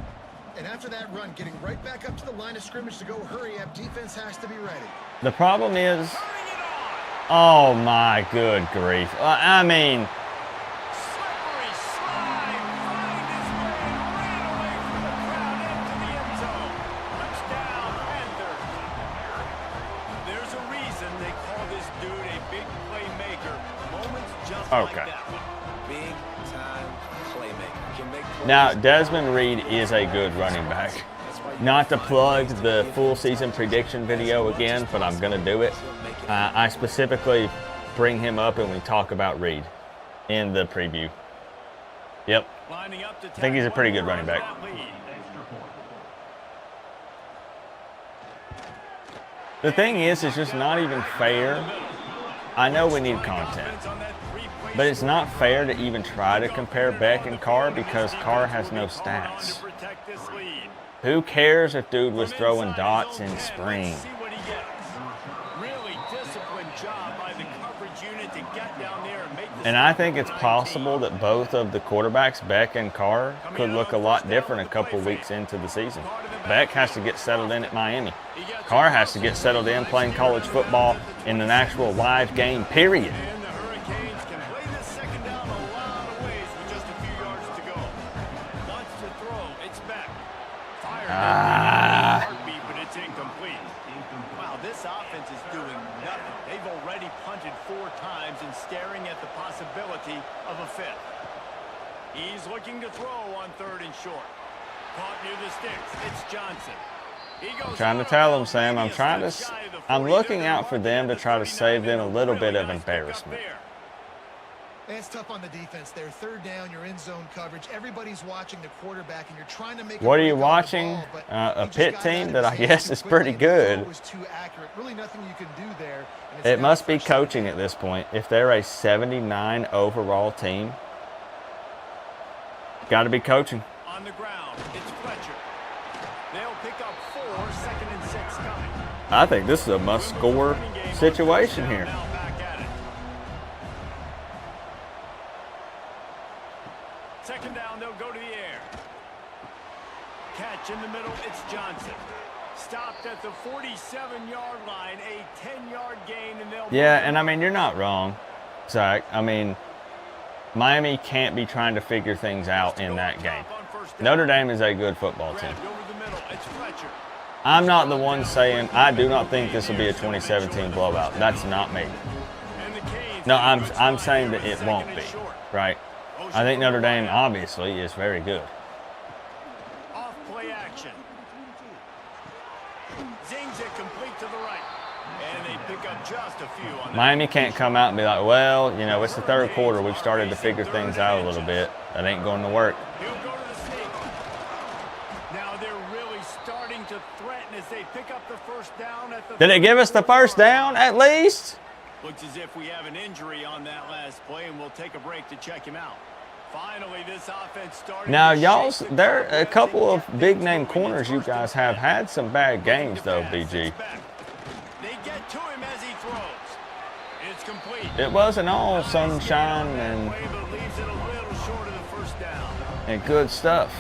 And after that run, getting right back up to the line of scrimmage to go hurry up, defense has to be ready. The problem is, oh my good grief. I mean, Slippery slide, find his way, ran away from the crowd into the end zone. Touchdown, Panthers. There's a reason they call this dude a big playmaker. Moments just like that one. Big time playmaker. Can make plays. now Desmond Reed is a good running back. Not to plug the full season prediction video again, but I'm going to do it. I specifically bring him up and we talk about Reed in the preview. Yep. Lining up to I think he's a pretty good running back. The thing is, it's just not even fair. I know we need content, but it's not fair to even try to compare Beck and Carr because Carr has no stats. Who cares if dude was throwing dots in spring? And I think it's possible that both of the quarterbacks, Beck and Carr, could look a lot different a couple weeks into the season. Beck has to get settled in at Miami. Carr has to get settled in playing college football in an actual live game, period. But it's incomplete. Wow, this offense is doing nothing. They've already punted 4 times and staring at the possibility of a 5th. He's looking to throw on 3rd and short. Caught near the sticks. It's Johnson. I'm trying to tell them, Sam. I'm looking out for them to try to save them a little bit of embarrassment. It's tough on the defense there. 3rd down, you're in zone coverage. Everybody's watching the quarterback, and you're trying to make. What are you watching? A Pitt team that I guess is pretty good. Really nothing you can do there. It must be coaching at this point. If they're a 79 overall team, got to be coaching. On the ground, it's Fletcher. They'll pick up 4, 2nd and 6 coming. I think this is a must-score situation here. Second down, they'll go to the air. Catch in the middle, it's Johnson. Stopped at the 47-yard line, a 10-yard gain, and they'll... Yeah, and I mean, you're not wrong, Zach. I mean, Miami can't be trying to figure things out in that game. Notre Dame is a good football team. I'm not the one saying, I do not think this will be a 2017 blowout. That's not me. No, I'm saying that it won't be, right? I think Notre Dame, obviously, is very good. Off play action. Zings it complete to the right. And they pick up just a few on Miami can't come out and be like, well, you know, it's the 3rd quarter. We've started to figure things out a little bit. That ain't going to work. He'll go to the sneak. Now they're really starting to threaten as they pick up the 1st down at the... Did it give us the 1st down at least? Looks as if we have an injury on that last play, and we'll take a break to check him out. Finally, this offense started. Now, there are a couple of big-name corners you guys have had some bad games, though, BG. They get to him as he throws. It's complete. It wasn't all sunshine and good stuff.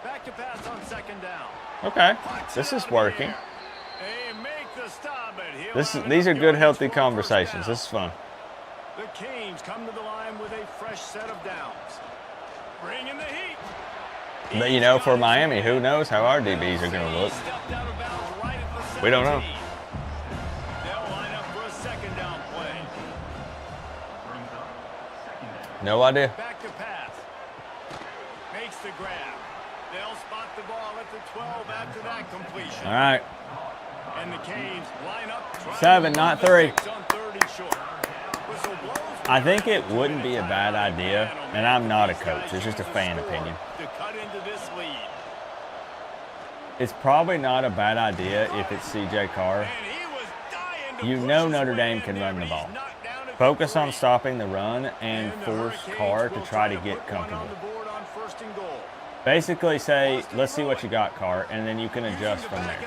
Back to pass on 2nd down. Okay, this is working. These are good, healthy conversations. This is fun. The Canes come to the line with a fresh set of downs. Bring in the heat. But, you know, for Miami, who knows how our DBs are going to look. We don't know. They'll line up for a 2nd down play. No idea. Back to pass. Makes the grab. They'll spot the ball at the 12 after that completion. All right. And the Canes line up. 7, not 3. I think it wouldn't be a bad idea, and I'm not a coach. It's just a fan opinion. It's probably not a bad idea if it's C.J. Carr. You know Notre Dame can run the ball. Focus on stopping the run and force Carr to try to get comfortable. Basically say, let's see what you got, Carr, and then you can adjust from there.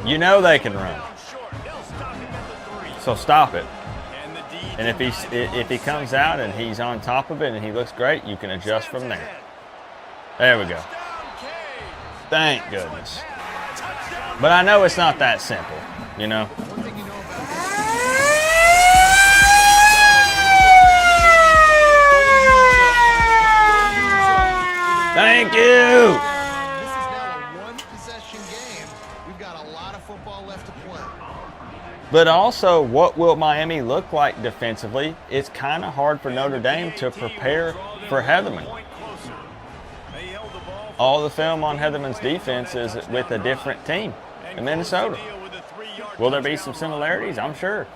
You know they can run. So stop it. And if he comes out and he's on top of it and he looks great, you can adjust from there. There we go. Thank goodness. But I know it's not that simple, you know. Thank you. This is now a one-possession game. We've got a lot of football left to play. But also, what will Miami look like defensively? It's kind of hard for Notre Dame to prepare for Heatherman. All the film on Heatherman's defense is with a different team in Minnesota. Will there be some similarities? I'm sure.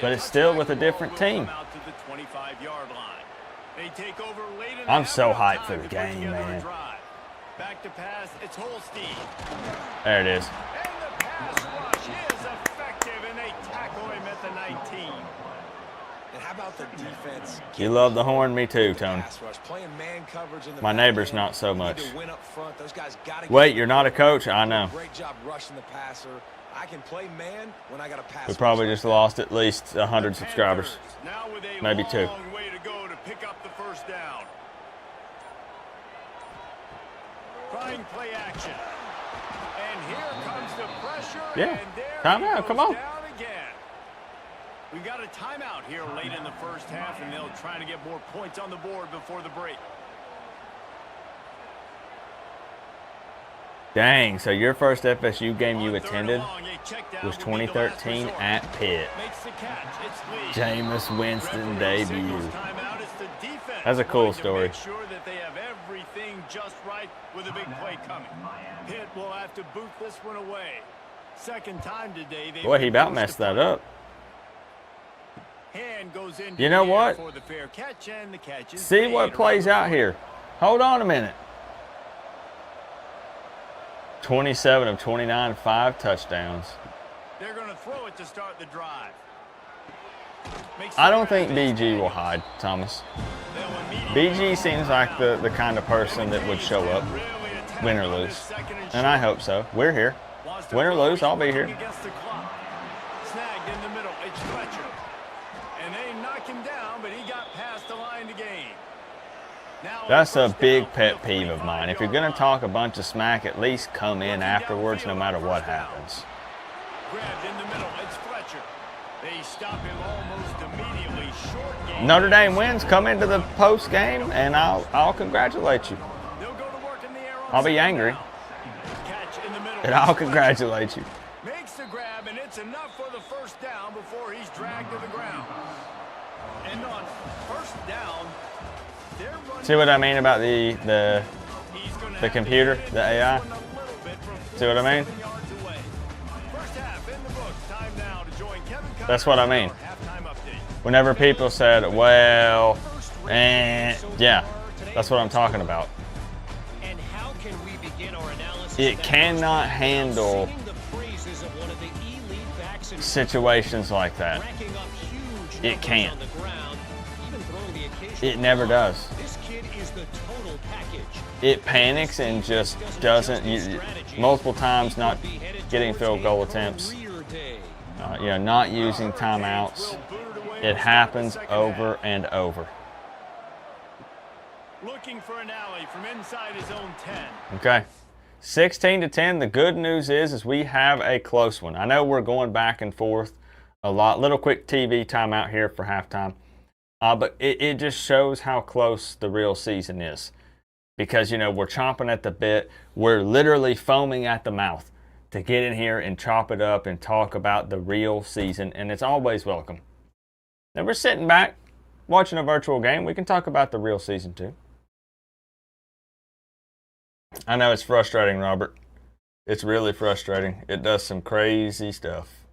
but it's still with a different team. I'm so hyped for the game, man. Back to pass, it's Holstein. There it is. And the pass rush is effective, and they tackle him at the 19. And how about the defense? You love the horn, me too, Tony. Playing man coverage in the My neighbor's not so much. win up front. Those guys gotta Wait, you're not a coach? I know. Great job rushing the passer. I can play man when I got a pass. We probably just lost at least 100 subscribers. Now with a Maybe 2. long way to go to pick up the first down. Trying play action. And here comes the pressure. Yeah. And there Timeout, he goes come on. down again. We've got a timeout here late in the first half, and they'll try to get more points on the board before the break. Dang, so your first FSU game you attended was 2013 at Pitt. Jameis Winston debut. That's a cool story. Make sure that they have everything just right with a big play coming. Pitt will have to boot this one away. Second time today. Boy, he about messed that up. Hand goes in. You know what? For the fair catch, and the catch is See what plays out here. Hold on a minute. 27 of 29, 5 touchdowns. They're going to throw it to start the drive. I don't think BG will hide, Thomas. BG seems like the kind of person that would show up, win or lose. And I hope so. We're here. Win or lose, I'll be here. Snagged in the middle. It's Fletcher. And they knock him down, but he got past the line to gain. That's a big pet peeve of mine. If you're going to talk a bunch of smack, at least come in afterwards no matter what happens. Grabbed in the middle. It's Fletcher. They stop him almost immediately. Short game. Notre Dame wins, come into the post game, and I'll congratulate you. They'll go to work in the air on I'll be angry, catch in the middle. and I'll congratulate you. Makes the grab, and it's enough for the first down before he's dragged to the ground. And on first down, they're running. See what I mean about the computer, the AI? See what I mean? That's what I mean. Whenever people said, well, yeah, that's what I'm talking about. It cannot handle situations like that. It can't. It never does. It panics and just doesn't, multiple times not getting field goal attempts, not using timeouts. It happens over and over. Looking for an alley from inside his own 10. Okay. 16-10. The good news is we have a close one. I know we're going back and forth a lot. Little quick TV timeout here for halftime. But it just shows how close the real season is. Because, we're chomping at the bit. We're literally foaming at the mouth to get in here and chop it up and talk about the real season. And it's always welcome. Now we're sitting back, watching a virtual game. We can talk about the real season too. I know it's frustrating, Robert. It's really frustrating. It does some crazy stuff.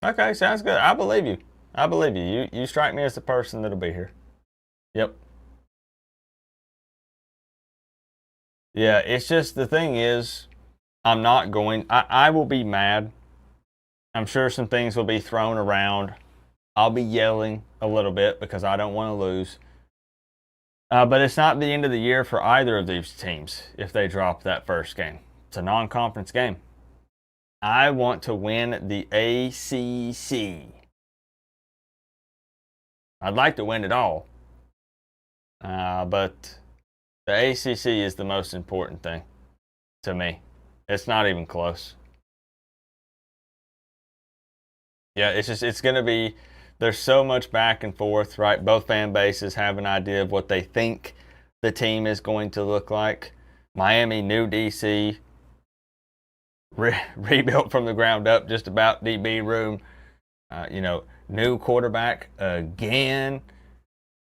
Okay, sounds good. I believe you. I believe you. You strike me as the person that'll be here. Yep. Yeah, it's just the thing is, I'm not going. I will be mad. I'm sure some things will be thrown around. I'll be yelling a little bit because I don't want to lose. But it's not the end of the year for either of these teams if they drop that first game. It's a non-conference game. I want to win the ACC. I'd like to win it all. But the ACC is the most important thing to me. It's not even close. Yeah, it's going to be, there's so much back and forth, right? Both fan bases have an idea of what they think the team is going to look like. Miami, new DC, rebuilt from the ground up, just about DB room. New quarterback again.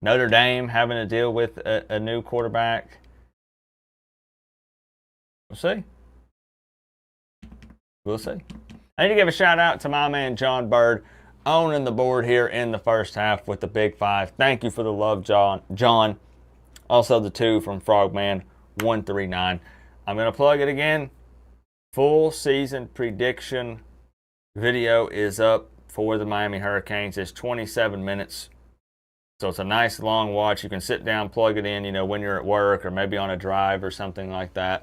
Notre Dame having to deal with a new quarterback. We'll see. We'll see. I need to give a shout out to my man John Bird, owning the board here in the first half with the big 5. Thank you for the love, John. Also the 2 from Frogman 139. I'm going to plug it again. Full season prediction video is up for the Miami Hurricanes. It's 27 minutes. So it's a nice long watch. You can sit down, plug it in, you know, when you're at work or maybe on a drive or something like that.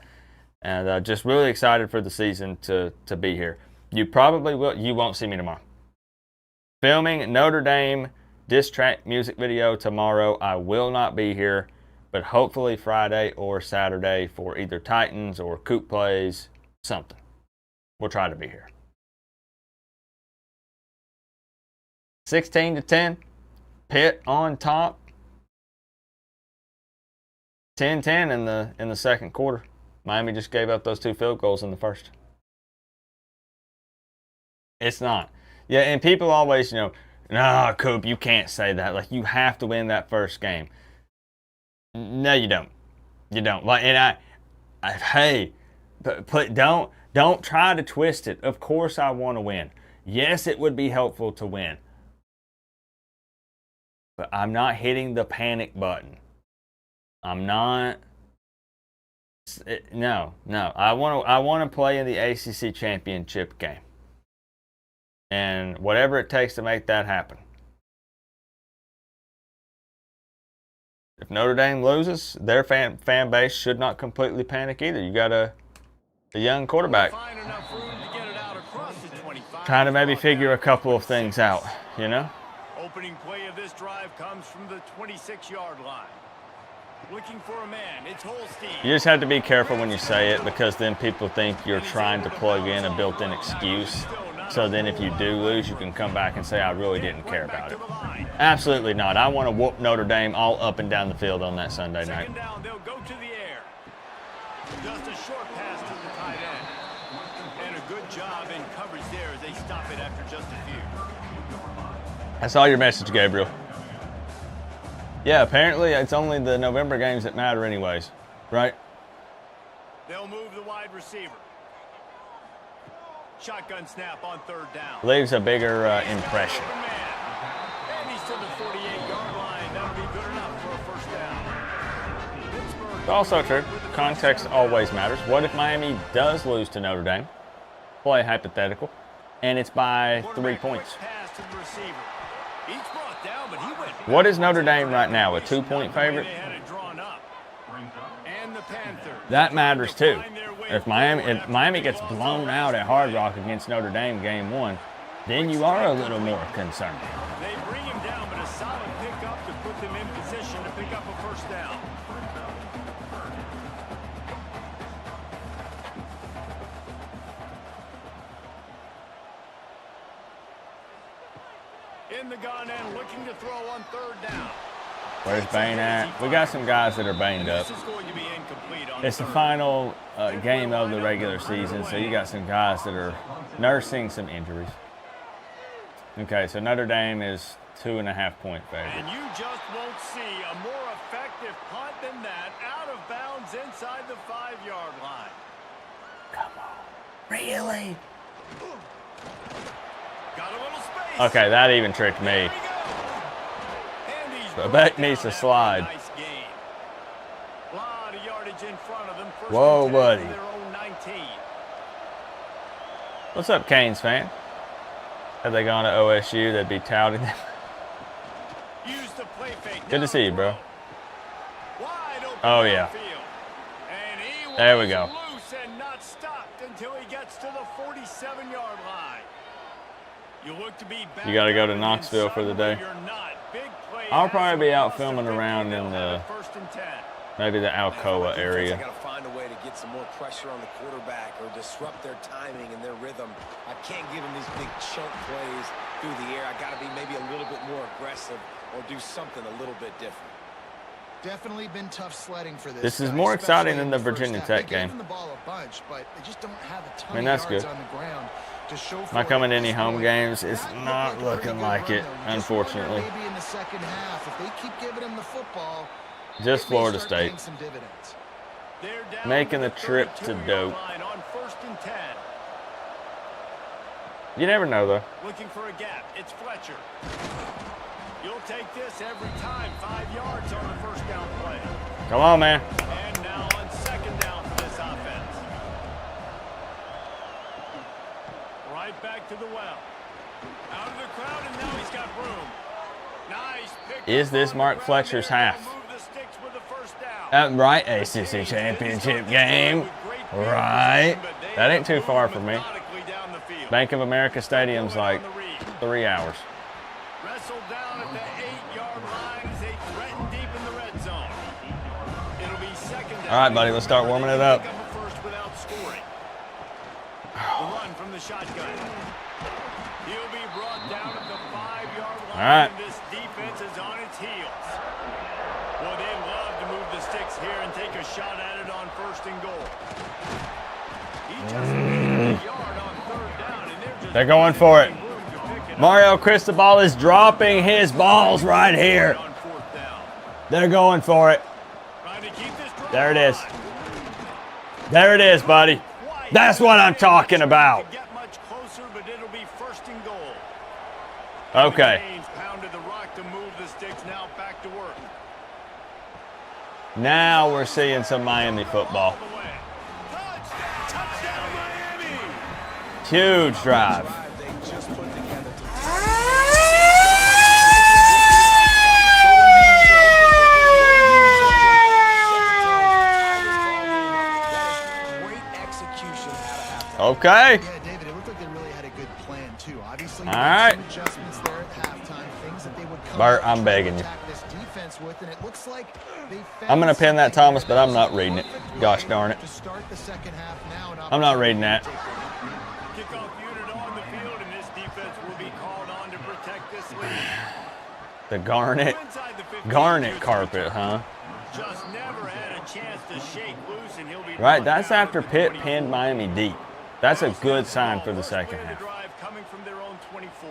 And just really excited for the season to be here. You probably will. You won't see me tomorrow. Filming Notre Dame diss track music video tomorrow. I will not be here, but hopefully Friday or Saturday for either Titans or Coop plays, something. We'll try to be here. 16-10. Pitt on top. 10-10 in the second quarter. Miami just gave up those 2 field goals in the first. It's not. Yeah, and people always, you know, no, Coop, you can't say that. Like, you have to win that first game. No, you don't. You don't. Like, and hey, don't try to twist it. Of course I want to win. Yes, it would be helpful to win. But I'm not hitting the panic button. I'm not. No. I want to play in the ACC championship game, and whatever it takes to make that happen. If Notre Dame loses, their fan base should not completely panic either. You got a young quarterback trying to maybe figure a couple of things out, you know. Opening play of this drive comes from the 26-yard line. Looking for a man, it's Holstein. You just have to be careful when you say it, because then people think you're trying to plug in a built-in excuse. So then if you do lose, you can come back and say, I really didn't care about it. Absolutely not. I want to whoop Notre Dame all up and down the field on that Sunday night. Second down, they'll go to the air. Just a short pass to the tight end. And a good job in coverage there as they stop it after just a few. I saw your message, Gabriel. Yeah, apparently it's only the November games that matter anyways, right? They'll move the wide receiver. Shotgun snap on third down. Leaves a bigger impression. And he's to the 48-yard line. That'll be good enough for a first down. It's also true. Context always matters. What if Miami does lose to Notre Dame? Play hypothetical. And it's by 3 points. What is Notre Dame right now? A 2-point favorite? That matters too. If Miami gets blown out at Hard Rock against Notre Dame game 1, then you are a little more concerned. They bring him down, but a solid pickup to put them in position to pick up a first down. In the gun and looking to throw on third down. Where's Bain at? We got some guys that are banged up. It's the final game of the regular season, so you got some guys that are nursing some injuries. Okay, so Notre Dame is 2.5-point favorite. And you just won't see a more effective punt than that, out of bounds inside the 5-yard line. Come on. Really? Got a little space. Okay, that even tricked me. The back needs to slide. Nice gain. Lot of yardage in front of them. First Whoa, and 10 buddy. from their own 19. What's up, Canes fan? Had they gone to OSU, they'd be touting them. Use the play fake. Good to see you, bro. Wide open Oh, yeah. field. And he was There we go. loose and not stopped until he gets to the 47-yard line. You look to be back. You got to go to Knoxville for the day. You're not. Big play. I'll probably be out filming around in the First and 10. maybe the Alcoa I area. got to find a way to get some more pressure on the quarterback or disrupt their timing and their rhythm. I can't give them these big chunk plays through the air. I got to be maybe a little bit more aggressive or do something a little bit different. Definitely been tough sledding for this. This is guy, more exciting especially than the in first Virginia half. Tech They gave game. him the ball a bunch, but they just don't have a ton I mean, of that's yards good. on the ground to show for Not it. coming to any home That games. It's looked not like a looking pretty good like run, it, though. You just wonder unfortunately. Maybe in the second half, if they keep giving him the football, Just it may Florida start State. paying some dividends. They're down Making to the trip to 32-yard Dope. line on first and 10. You never know, though. Looking for a gap. It's Fletcher. You'll take this every time. 5 yards on the first down play. Come on, man. And now on second down for this offense. Right back to the well. Out of the crowd, and now he's got room. Nice pick. Is this Mark Fletcher's half? Move the sticks with the first down. Right, ACC championship game. Right. That ain't too far from me. Bank of America Stadium's like 3 hours. Wrestled down at the 8-yard line as they threaten deep in the red zone. It'll be second down. All right, buddy, let's start warming it up. First without scoring. The run from the shotgun. He'll be brought down at the 5-yard line. All right. This defense is on its heels. Well, they love to move the sticks here and take a shot at it on first and goal. He just gained a yard on third down, and they're going for it. Mario Cristobal is dropping his balls right here. They're going for it. There it is. There it is, buddy. That's what I'm talking about. Okay. Now we're seeing some Miami football. Huge drive. Okay. Yeah, David, it looked like they really had a good plan too. Obviously, all right. some adjustments there at halftime, things that they would come Bert, I'm begging you. this defense with, and it looks like they I'm going to pin that Thomas, but I'm not reading it. Gosh darn it. to start the second half now. I'm not reading that. Kickoff unit on the field, and this defense will be called on to protect this lead. The garnet carpet, huh? Just never had a chance to shake loose, and he'll be Right, that's after Pitt pinned Miami deep. That's a good sign for the second half. Coming from their own 24.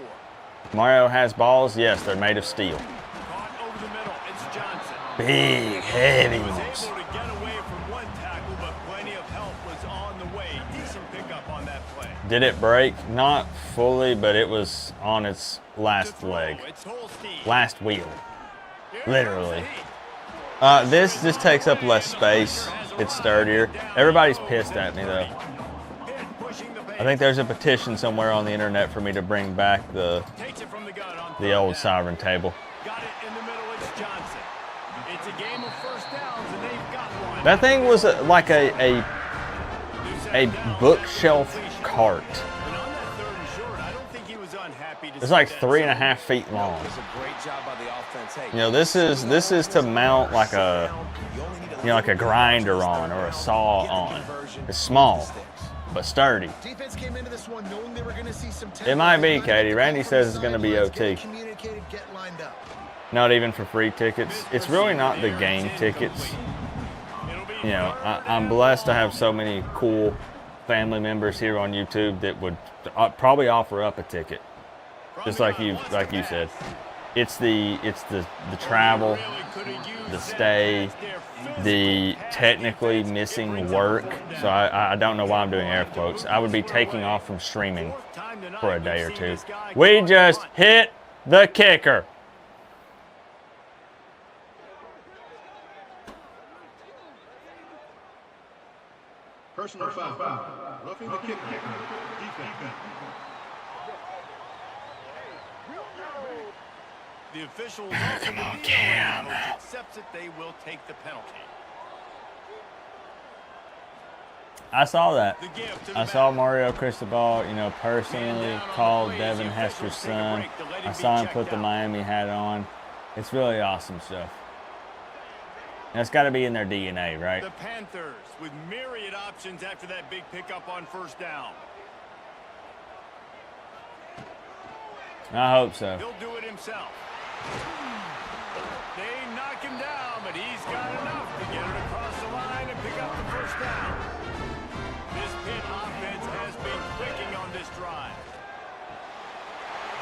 Mario has balls. Yes, they're made of steel. Caught over the middle. It's Johnson. Big, heavy Was ones. able to get away from one tackle, but plenty of help was on the way. Decent pickup on that play. Did it break? Not fully, but it was on its last leg. It's Holstein. Last wheel. Here's Literally. Holstein. This just takes up less space. It's sturdier. Everybody's pissed at me, though. Pitt pushing the I think there's a petition somewhere on the internet for me to bring back the Takes it from the gun on the third old down. sovereign table. Got it in the middle. It's Johnson. It's a game of first downs, and they've got one. That thing was like a bookshelf cart. And on that third and short, I don't think he was unhappy to It's see like that. 3.5 feet long. It was a great job by the offense. Hey, You know, this is to mount like a like a grinder on or a saw on. It's small, but sturdy. Defense came into this one knowing they were going to see some It might be, Katie. Randy says it's going to be OT. Communicated, get lined up. Not even for free tickets. It's really not the game tickets. You know, I'm blessed to have so many cool family members here on YouTube that would probably offer up a ticket, just like you said. It's the travel, the stay, the technically missing work. So I don't know why I'm doing air quotes. I would be taking off from streaming for a day or two. We just hit the kicker. Personal foul. Roughing the kicker. Defense. The officials Come on, Cam. accepts it, they will take the penalty. I saw that. The gift to I the saw back. Mario Cristobal, personally call Devin Hester's son. I saw him put the Miami hat on. It's really awesome stuff. And it's got to be in their DNA, right? The Panthers with myriad options after that big pickup on first down. I hope so. He'll do it himself. They knock him down, but he's got enough to get it across the line and pick up the first down. This Pitt offense has been clicking on this drive.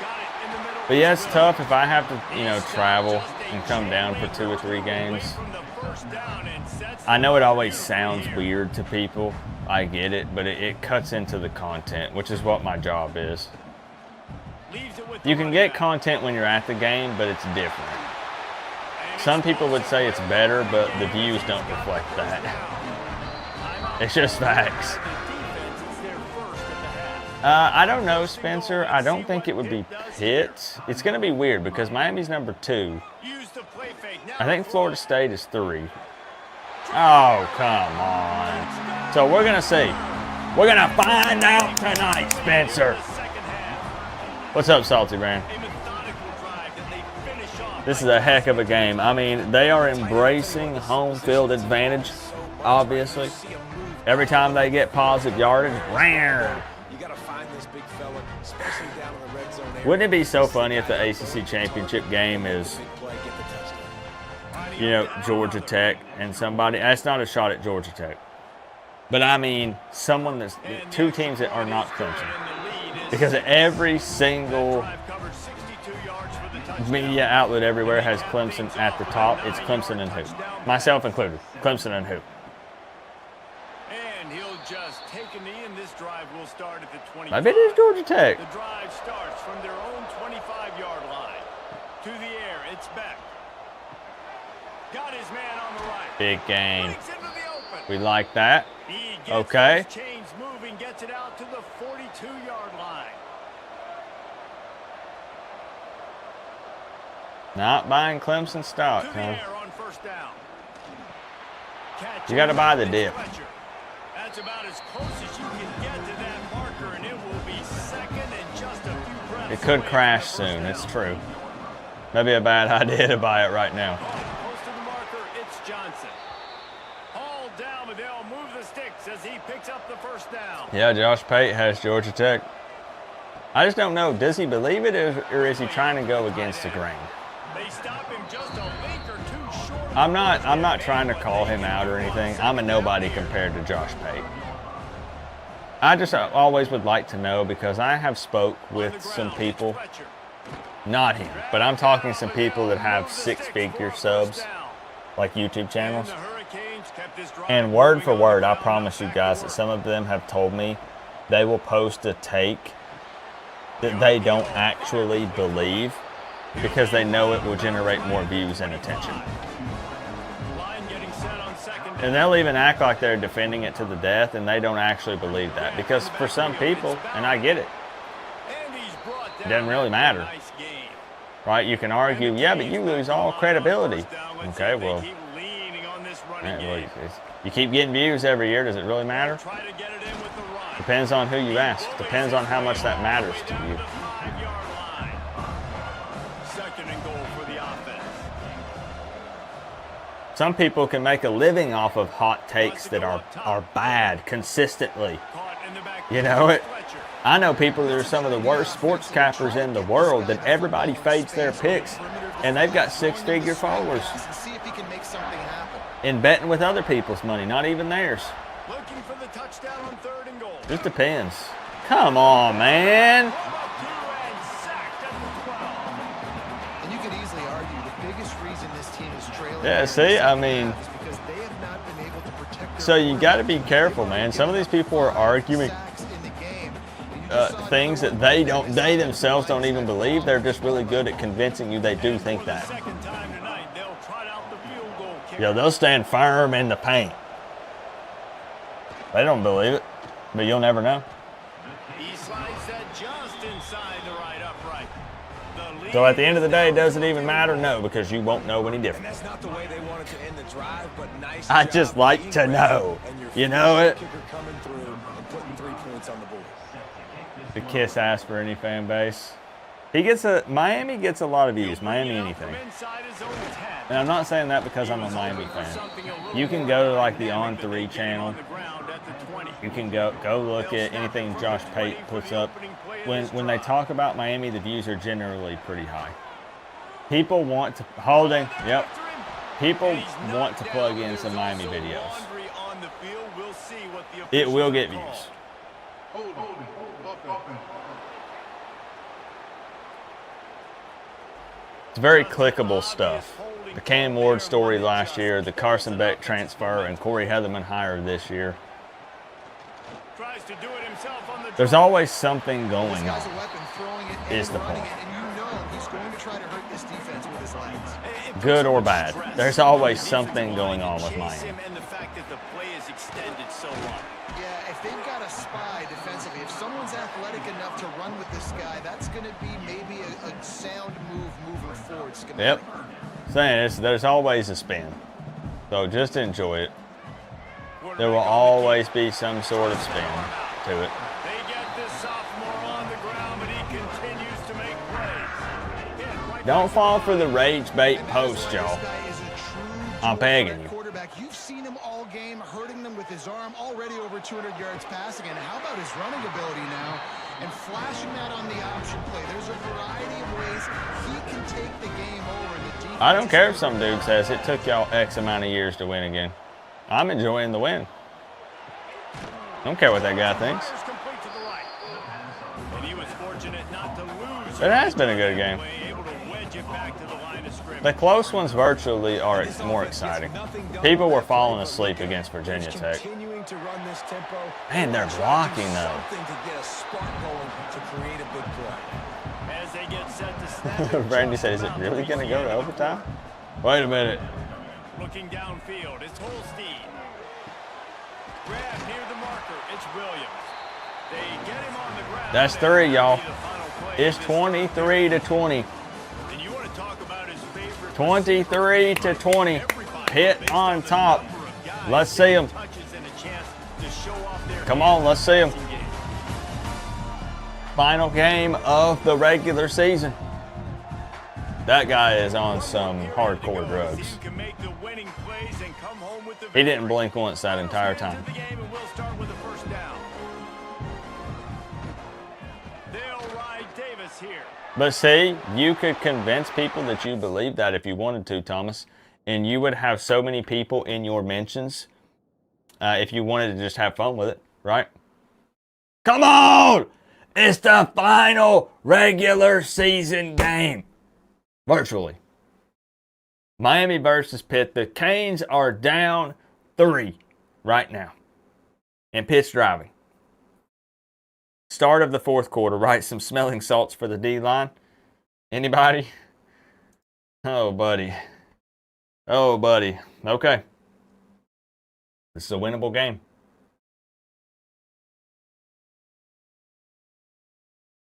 Got it in the middle. But yeah, it's tough if I have to, travel and come down for 2 or 3 games. I know it always sounds weird to people. I get it, but it cuts into the content, which is what my job is. You can get content when you're at the game, but it's different. Some people would say it's better, but the views don't reflect that. It's just facts. I don't know, Spencer. I don't think it would be Pitt. It's going to be weird because Miami's number 2. I think Florida State is 3. Oh, come on. So we're going to see. We're going to find out tonight, Spencer. What's up, Salty Brand? This is a heck of a game. I mean, they are embracing home field advantage, obviously. Every time they get positive yardage, rare. Wouldn't it be so funny if the ACC championship game is, you know, Georgia Tech and somebody? That's not a shot at Georgia Tech. But I mean, someone that's 2 teams that are not Clemson. Because every single media outlet everywhere has Clemson at the top. It's Clemson and who? Myself included. Clemson and who? And he'll just take a knee, and this drive will start at the 25. I bet it's Georgia Tech. The drive starts from their own 25-yard line. To the air, it's Beck. Got his man on the right. Big gain. We like that. Okay. Chains moving, gets it out to the 42-yard line. Not buying Clemson stock, huh? On first down. You got to buy the dip. That's about as close as you can get to that marker, and it will be second and just a few breaths. It could crash soon. It's true. That'd be a bad idea to buy it right now. Close to the marker, it's Johnson. All down, but they'll move the sticks as he picks up the first down. Yeah, Josh Pate has Georgia Tech. I just don't know. Does he believe it, or is he trying to go against the grain? They stop him just a link or two short. I'm not trying to call him out or anything. I'm a nobody compared to Josh Pate. I just always would like to know, because I have spoke with some people, not him, but I'm talking some people that have 6-figure subs, like YouTube channels. And word for word, I promise you guys that some of them have told me they will post a take that they don't actually believe, because they know it will generate more views and attention. And they'll even act like they're defending it to the death, and they don't actually believe that. Because for some people, and I get it, it doesn't really matter. Right? You can argue, yeah, but you lose all credibility. Okay, well, you keep getting views every year. Does it really matter? Depends on who you ask. Depends on how much that matters to you. Some people can make a living off of hot takes that are bad consistently. You know it? I know people that are some of the worst sports cappers in the world that everybody fades their picks, and they've got 6-figure followers. In betting with other people's money, not even theirs. Looking for the touchdown on 3rd and goal. Just depends. Come on, man. And you could easily argue the biggest reason this team is trailing. Yeah, see, I mean, so you got to be careful, man. Some of these people are arguing things that they themselves don't even believe. They're just really good at convincing you they do think that. Yo, they'll stand firm in the paint. They don't believe it, but you'll never know. He slides that just inside the right upright. So at the end of the day, does it even matter? No, because you won't know any different. That's not the way they wanted to end the drive, but nice I just like to know. You know it? Coming through and putting 3 points on the board. The kiss ass for any fan base. Miami gets a lot of views. Miami anything. And I'm not saying that because I'm a Miami fan. You can go to like the On3 channel. You can go look at anything Josh Pate puts up. When they talk about Miami, the views are generally pretty high. People want to People want to plug in some Miami videos. It will get views. It's very clickable stuff. The Cam Ward story last year, the Carson Beck transfer, and Corey Heatherman hire this year. There's always something going on. is the point. And you know he's going to try to hurt this defense with his legs. Good or bad. There's always something going on with Miami. And the fact that the play is extended so long. Yeah, if they've got a spy defensively, if someone's athletic enough to run with this guy, that's going to be maybe a sound move moving forward. Yep. Saying there's always a spin. So just enjoy it. There will always be some sort of spin to it. They get this sophomore on the ground, but he continues to make plays. Don't fall for the rage bait post, y'all. I'm begging you. Quarterback, you've seen him all game, hurting them with his arm, already over 200 yards passing. And how about his running ability now? And flashing that on the option play. There's a variety of ways he can take the game over. I don't care if some dude says it took y'all X amount of years to win again. I'm enjoying the win. Don't care what that guy thinks. It has been a good game. The close ones virtually are more exciting. People were falling asleep against Virginia Tech. Man, they're blocking though. Brandy said, is it really going to go to overtime? Wait a minute. Looking downfield, it's Holstein. Grab near the marker, it's Williams. They get him on the ground. That's 3, y'all. It's 23-20. 23-20. Pitt on top. Let's see him. Come on, let's see him. Final game of the regular season. That guy is on some hardcore drugs. He didn't blink once that entire time. But see, you could convince people that you believe that if you wanted to, Thomas, and you would have so many people in your mentions if you wanted to just have fun with it, right? Come on! It's the final regular season game. Virtually. Miami versus Pitt. The Canes are down 3 right now. And Pitt's driving. Start of the fourth quarter. Right, some smelling salts for the D-line. Anybody? Oh, buddy. Oh, buddy. Okay. This is a winnable game.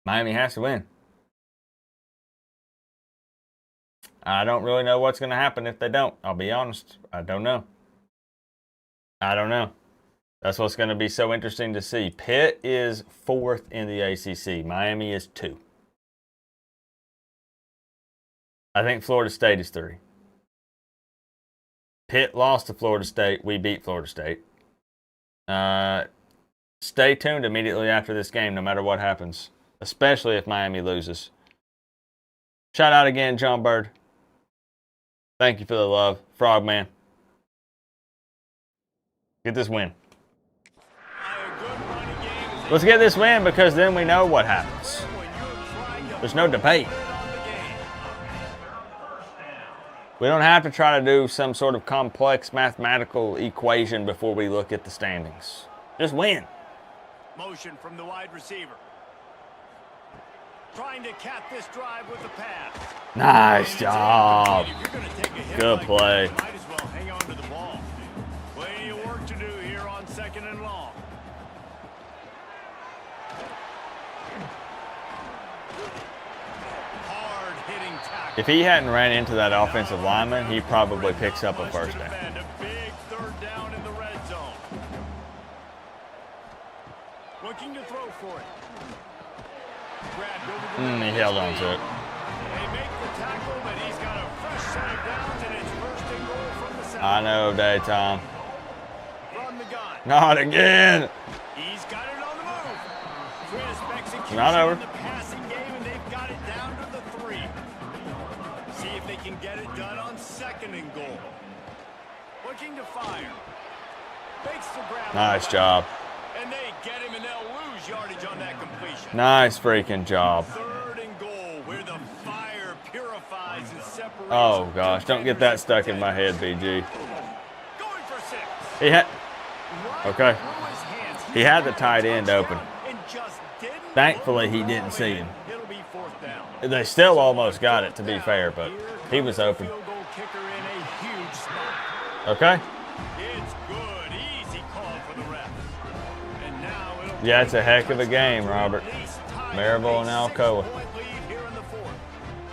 Miami has to win. I don't really know what's going to happen if they don't. I'll be honest. I don't know. That's what's going to be so interesting to see. Pitt is 4th in the ACC. Miami is 2. I think Florida State is 3. Pitt lost to Florida State. We beat Florida State. Stay tuned immediately after this game, no matter what happens. Especially if Miami loses. Shout out again, John Bird. Thank you for the love. Frogman. Get this win. Let's get this win because then we know what happens. There's no debate. We don't have to try to do some sort of complex mathematical equation before we look at the standings. Just win. Motion from the wide receiver. Trying to cap this drive with the pass. Nice job. Good play. Might as well hang on to the ball. Plenty of work to do here on 2nd and long. Hard-hitting tackle. If he hadn't ran into that offensive lineman, he probably picks up a first down. A big 3rd down in the red zone. Looking to throw for it. He held on to it. They make the tackle, but he's got a fresh set of downs, and it's 1st and goal from the center. I know, Daytime. From the gun. Not again. He's got it on the move. Crisp execution Not over. in the passing game, and they've got it down to the 3. See if they can get it done on 2nd and goal. Looking to fire. Fakes the grab. Nice job. And they get him, and they'll lose yardage on that completion. Nice freaking job. 3rd and goal, where the fire purifies and separates. Oh gosh, don't get that stuck in my head, BG. Going for 6. He had. Right Okay. through his hands. He had the tight end open. And just didn't. Thankfully, he didn't see him. It'll be 4th They still almost got it, to be fair, but he was open. Field goal kicker in a huge spot. Okay. It's good. Easy call for the ref. And now it'll Yeah, it's a heck of a game, Robert. Maryville and Alcoa. point lead here in the fourth.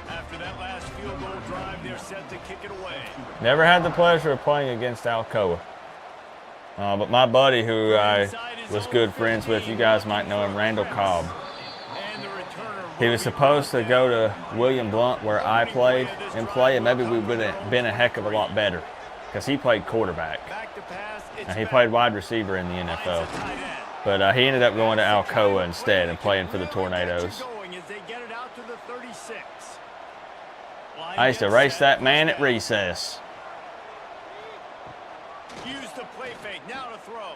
After that last field goal drive, they're set to kick it away. Never had the pleasure of playing against Alcoa. But my buddy, who I was good friends with, you guys might know him, Randall Cobb. And the returner He was supposed to go to William Blount, where I played, and play, and maybe we would have been a heck of a lot better, because he played quarterback. back to pass. It's And he played wide receiver in the NFL. But he ended up going to Alcoa instead and playing for the Tornadoes. Going as they get it out to the 36. I used to race that man at recess. Use the play fake. Now to throw.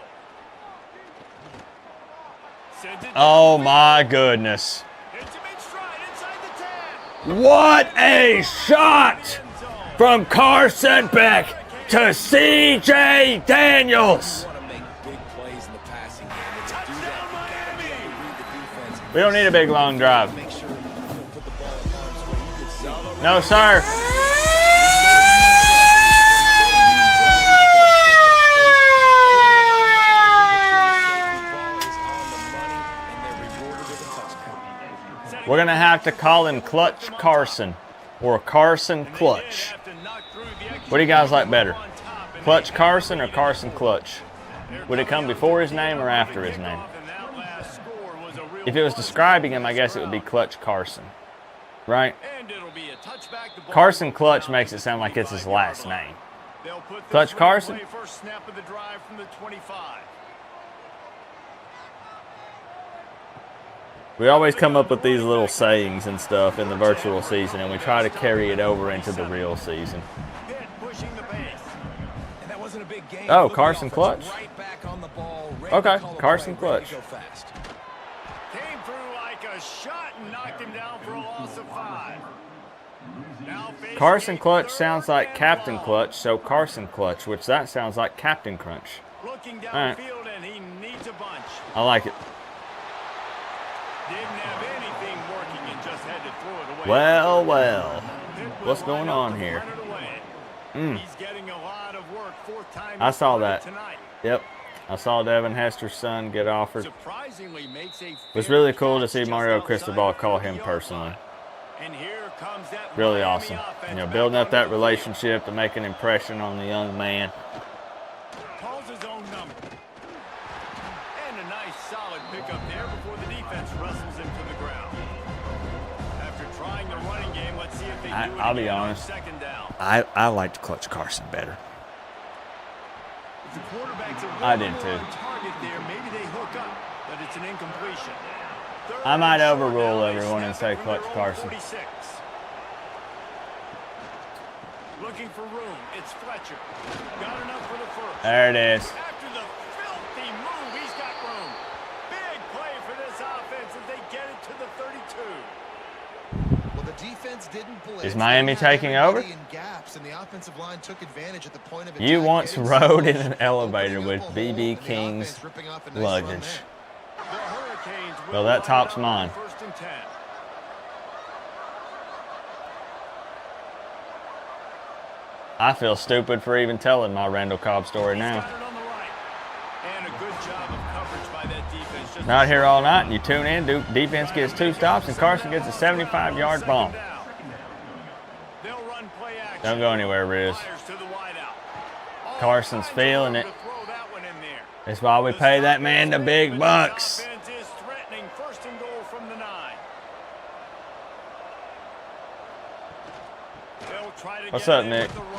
Sends it Oh downfield. my goodness. It's a big stride inside the 10. What a shot End zone. from Carson Beck to C.J. Daniels. You want to make big plays in the passing game. And to do Touchdown, that, you gotta be able to Miami. read the defense. We don't need a big long drive. Make sure you don't put the ball in harm's way. You could see. No, sir. We're going to have to call him Clutch Carson or Carson Clutch. What do you guys like better? Clutch Carson or Carson Clutch? Would it come before his name or after his name? If it was describing him, I guess it would be Clutch Carson, right? Carson Clutch makes it sound like it's his last name. Clutch Carson? First snap of the drive from the 25. We always come up with these little sayings and stuff in the virtual season, and we try to carry it over into the real season. Pitt pushing the base. And that wasn't a big game. Oh, Look at Carson the Clutch. offense right back on the ball, ready Okay, to call a Carson play, ready to Clutch. go fast. Came through like a shot and knocked him down for a loss of 5. Now facing Carson a Clutch third sounds like and Captain long. Clutch, so Carson Clutch, which that sounds like Captain Crunch. Looking All right. downfield and he needs a bunch. I like it. Didn't have anything working and just had to throw it away. Well, well. Pitt will What's line going up on to here? run it away. He's getting a lot of work. Fourth time I he's saw started that. tonight. Yep. I saw Devin Hester's son get offered. Surprisingly makes a It was fair really cool to catch see just Mario outside Cristobal the call him 30-yard personally. line. And here comes that Really Miami awesome. offense You know, back building up on that the field. relationship to make an impression on the young man. Calls his own number. And a nice solid pickup there before the defense wrestles him to the ground. After trying the running game, let's see if they do it I'll be again on honest. second down. I liked Clutch Carson better. If the quarterback's a I little did more too. on target there, maybe they hook up, but it's an incompletion. Third I might and short overrule now, they everyone and snap say it from Clutch their own Carson. 46. Looking for room. It's Fletcher. Got enough for the first. There it is. After the filthy move, he's got room. Big play for this offense as they get it to the 32. Well, the defense didn't blitz. Is Miami They had taking over? everybody in gaps, and the offensive line took advantage at the point of You attack, once getting rode in some an elevator opening with up a hole, B.B. and the King's offense ripping off a nice run luggage. there. The Hurricanes Well, will that line top's up on mine. First and 10. I feel stupid for even telling my Randall Cobb story He's now. got it on the right. And a good job of coverage by that defense. Just Out here all night, and you tune in, defense gets 2 stops, and Carson gets a 75-yard bomb. They'll run play action. Don't go anywhere, Riz. Fires to the wideout. All Carson's kinds of feeling room it. to throw that one in there. That's why we pay that man the big bucks. Offense is threatening. First and goal from the 9. They'll try to What's get up, in Nick? with the run.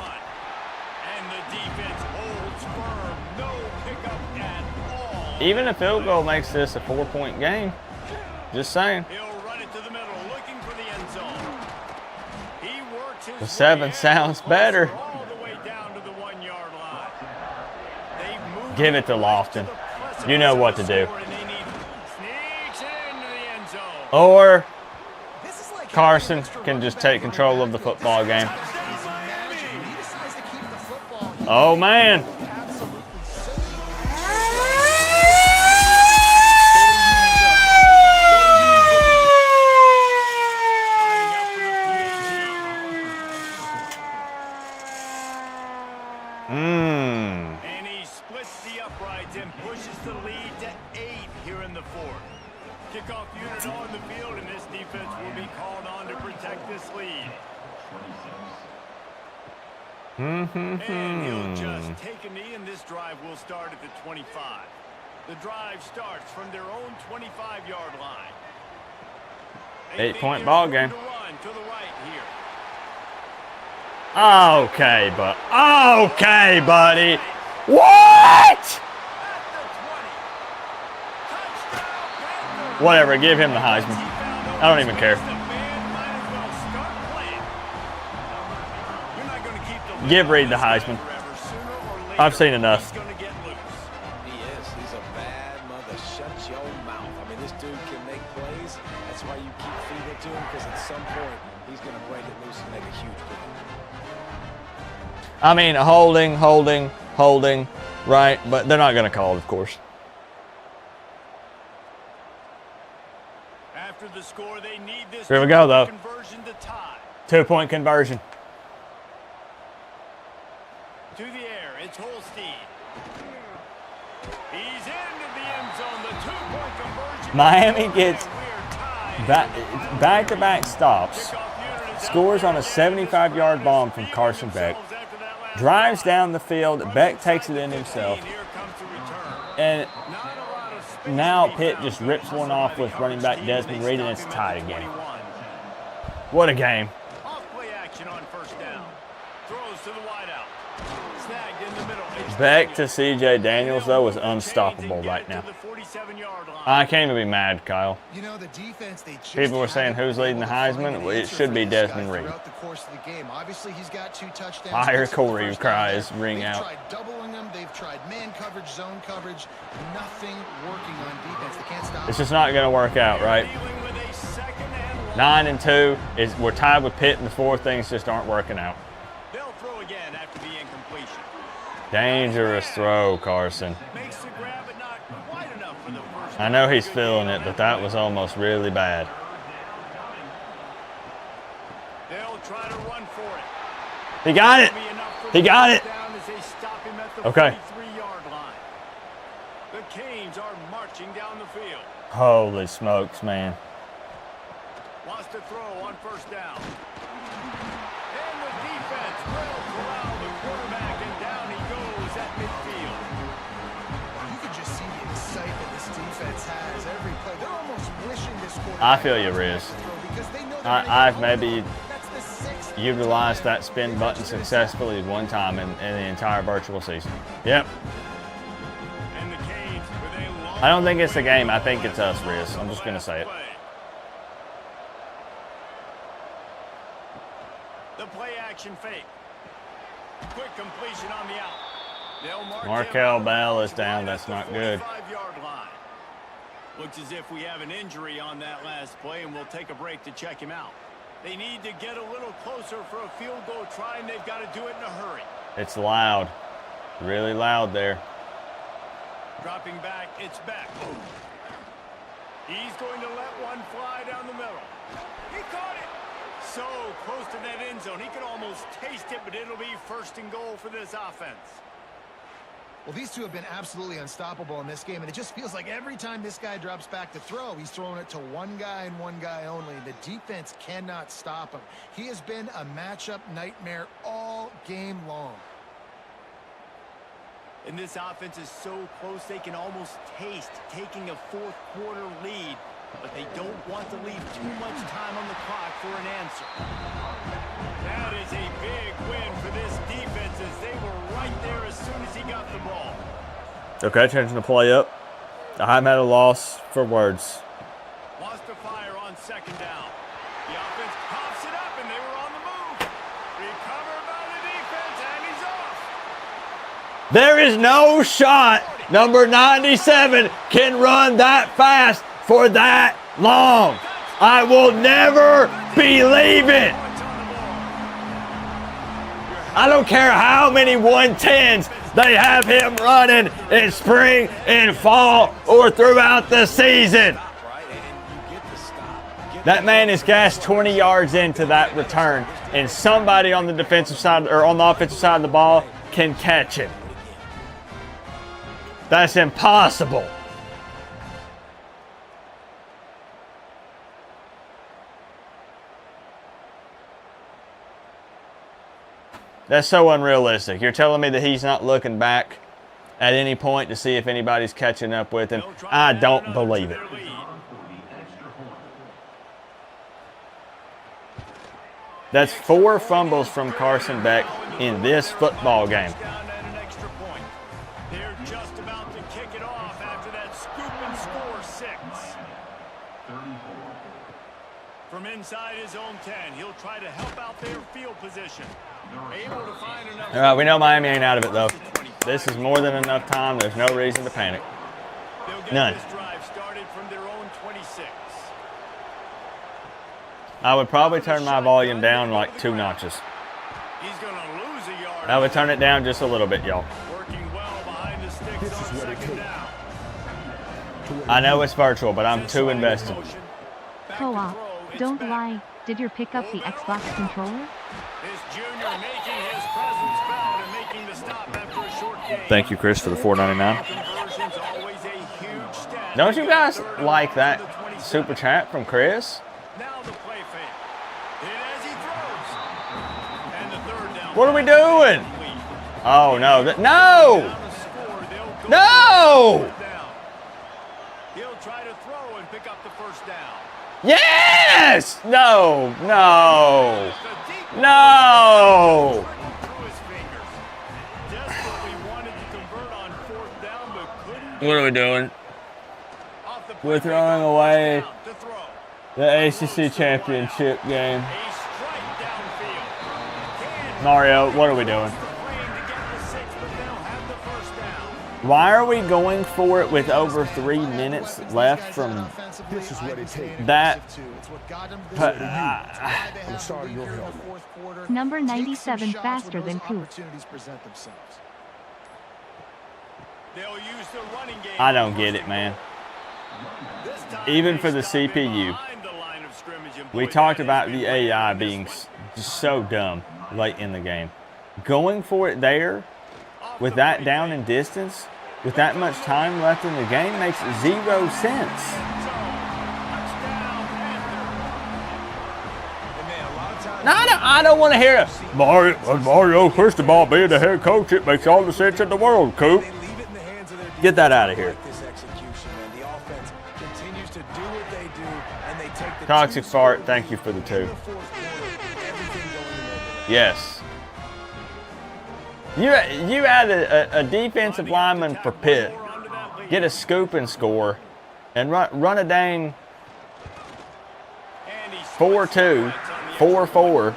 And the defense holds firm. No pickup at all. Even a field goal makes this a 4-point game. Just saying. He'll run it to the middle, looking for the end zone. He works his The way 7 in, sounds closer better. all the way down to the 1-yard line. They move Give it to Lofton. You know what to do. and they need sneaks into the end zone. Or This is like Carson having an can extra just running take back control going of the back to football game. Imagine he decides to keep the football. He Oh, man. absolutely protect this lead. Mm-hmm. And he'll just take a knee, and this drive will start at the 25. The drive starts from their own 25-yard line. 8-point ball game. To run to the right here. Okay, buddy. What? Whatever, give him the Heisman. I don't even care. Give Reed the Heisman. I've seen enough. He is. He's a bad mother. Shut your mouth. I mean, this dude can make plays. That's why you keep feeding it to him, because at some point, he's going to break it loose and make a huge play. I mean, holding, right? But they're not going to call it, of course. After the score, they need this Here we go, though. conversion to tie. 2-point conversion. To the air, it's Holstein. He's into the end zone. The 2-point conversion. Miami gets back-to-back stops. Scores on a 75-yard bomb from Carson Beck. Drives down the field. Beck takes it in himself. And now Pitt just rips one off with running back Desmond Reed, and it's tied again. What a game. Off-play action on first down. Throws to the wideout. Snagged in the middle. Beck to C.J. Daniels, though, was unstoppable right now. I can't even be mad, Kyle. You know, the defense, they just People were saying who's leading the Heisman. Well, it should be Desmond Reed. Throughout the course of the game. Obviously, he's got 2 touchdowns. Fire Corey cries ring out. They've tried doubling him. They've tried man coverage, zone coverage. Nothing working on defense. They can't stop. It's just not going to work out, right? 9-2 is we're tied with Pitt in the 4th. Things just aren't working out. They'll throw again after the incompletion. Dangerous throw, Carson. Makes the grab, but not quite enough for the first. I know he's feeling it, but that was almost really bad. They'll try to run for it. He got it. He got it. Okay. 43-yard line. The Canes are marching down the field. Holy smokes, man. Wants to throw on first down. And the defense will corral the quarterback, and down he goes at midfield. You can just see the excitement this defense has every play. They're almost wishing this quarterback. I feel you, Riz. I've maybe utilized that spin button successfully one time in the entire virtual season. Yep. And the Canes with a long I don't think it's the game. I think it's us, Riz. I'm just going to say it. The play action fake. Quick completion on the out. They'll mark Markel him Bell is out down. right That's at not the good. 45-yard line. Looks as if we have an injury on that last play, and we'll take a break to check him out. They need to get a little closer for a field goal try, and they've got to do it in a hurry. It's loud. Really loud there. Dropping back, it's back. He's going to let one fly down the middle. He caught it. So close to that end zone. He could almost taste it, but it'll be 1st and goal for this offense. Well, these two have been absolutely unstoppable in this game, and it just feels like every time this guy drops back to throw, he's throwing it to one guy and one guy only. The defense cannot stop him. He has been a matchup nightmare all game long. And this offense is so close they can almost taste taking a 4th quarter lead, but they don't want to leave too much time on the clock for an answer. That is a big win for this defense, as they were right there as soon as he got the ball. Okay, changing the play up. I'm at a loss for words. Wants to fire on 2nd down. The offense pops it up, and they were on the move. Recovered by the defense, and he's off. There is no shot number 97 can run that fast for that long. I will never believe it. I don't care how many 110s they have him running in spring, in fall, or throughout the season. That man is gassed 20 yards into that return, and somebody on the defensive side or on the offensive side of the ball can catch him. That's impossible. That's so unrealistic. You're telling me that he's not looking back at any point to see if anybody's catching up with him? I don't believe it. That's 4 fumbles from Carson Beck in this football game. They're just about to kick it off after that scoop and score 6. From inside his own 10, he'll try to help out their field position. Able to find enough. All right, we know Miami ain't out of it, though. This is more than enough time. There's no reason to panic. None. This drive started from their own 26. I would probably turn my volume down like 2 notches. He's going to lose a yard. I would turn it down just a little bit, y'all. Working well behind the sticks on second down. I know it's virtual, but I'm too invested. Co-op, don't lie. Did you pick up the Xbox controller? This junior making his presence felt and making the stop after a short game. Thank you, Chris, for the $4.99. Conversion's always a huge stat. Don't you guys like that super chat from Chris? Now the play fake. And as he throws. And the third down. What are we doing? Oh, no. No! No! He'll try to throw and pick up the first down. Yes! No, no, no! What are we doing? We're throwing away the ACC championship game. Mario, what are we doing? Why are we going for it with over 3 minutes left from that? Number 97 faster than Coop. I don't get it, man. Even for the CPU. We talked about the AI being so dumb late in the game. Going for it there with that down in distance, with that much time left in the game, makes 0 sense. No, I don't want to hear it. Mario Cristobal being the head coach, it makes all the sense in the world, Coop. Get that out of here. Toxic Fart, thank you for the 2. Yes. You had a defensive lineman for Pitt get a scoop and score and run a dang 4-2, 4-4,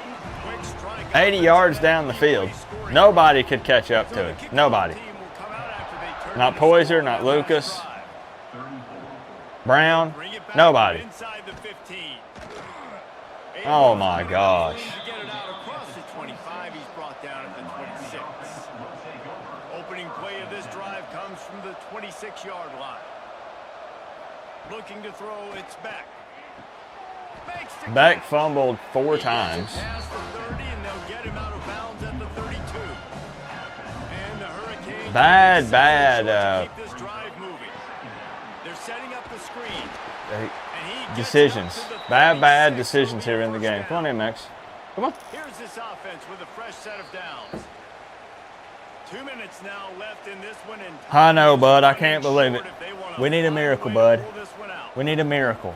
80 yards down the field. Nobody could catch up to it. Nobody. Not Poyser, not Lucas, Brown, nobody. Oh my gosh. Opening play of this drive comes from the 26-yard line. Looking to throw, it's Beck. Beck fumbled 4 times. Bad. They're setting up the screen. Decisions. Bad decisions here in the game. Come on in, Max. Come on. Here's this offense with a fresh set of downs. 2 minutes now left in this one. I know, bud. I can't believe it. We need a miracle, bud. We need a miracle.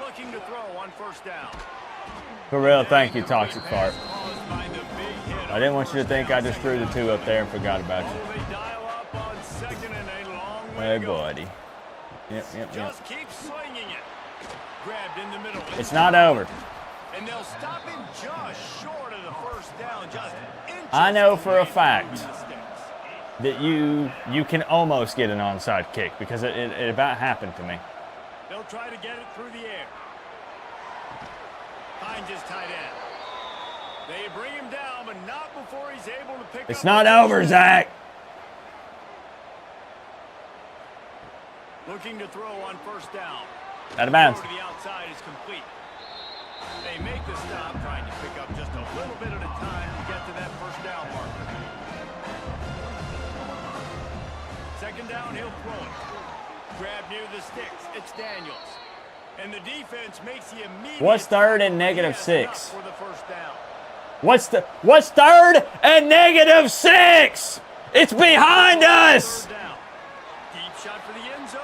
Looking to throw on first down. For real, thank you, Toxic Fart. I didn't want you to think I just threw the 2 up there and forgot about you. Hey, buddy. Yep. Just keep swinging it. Grabbed in the middle. It's not over. And they'll stop him just short of the first down. I know for a fact that you can almost get an onside kick because it about happened to me. They'll try to get it through the air. Finds his tight end. They bring him down, but not before he's able to pick up. It's not over, Zach. Looking to throw on first down. Out of bounds. To the outside is complete. They make the stop, trying to pick up just a little bit at a time to get to that first down marker. Second down, he'll throw it. Grab near the sticks. It's Daniels. And the defense makes the immediate. What's third and -6? For the first down. What's third and -6? It's behind us. Deep shot for the end zone.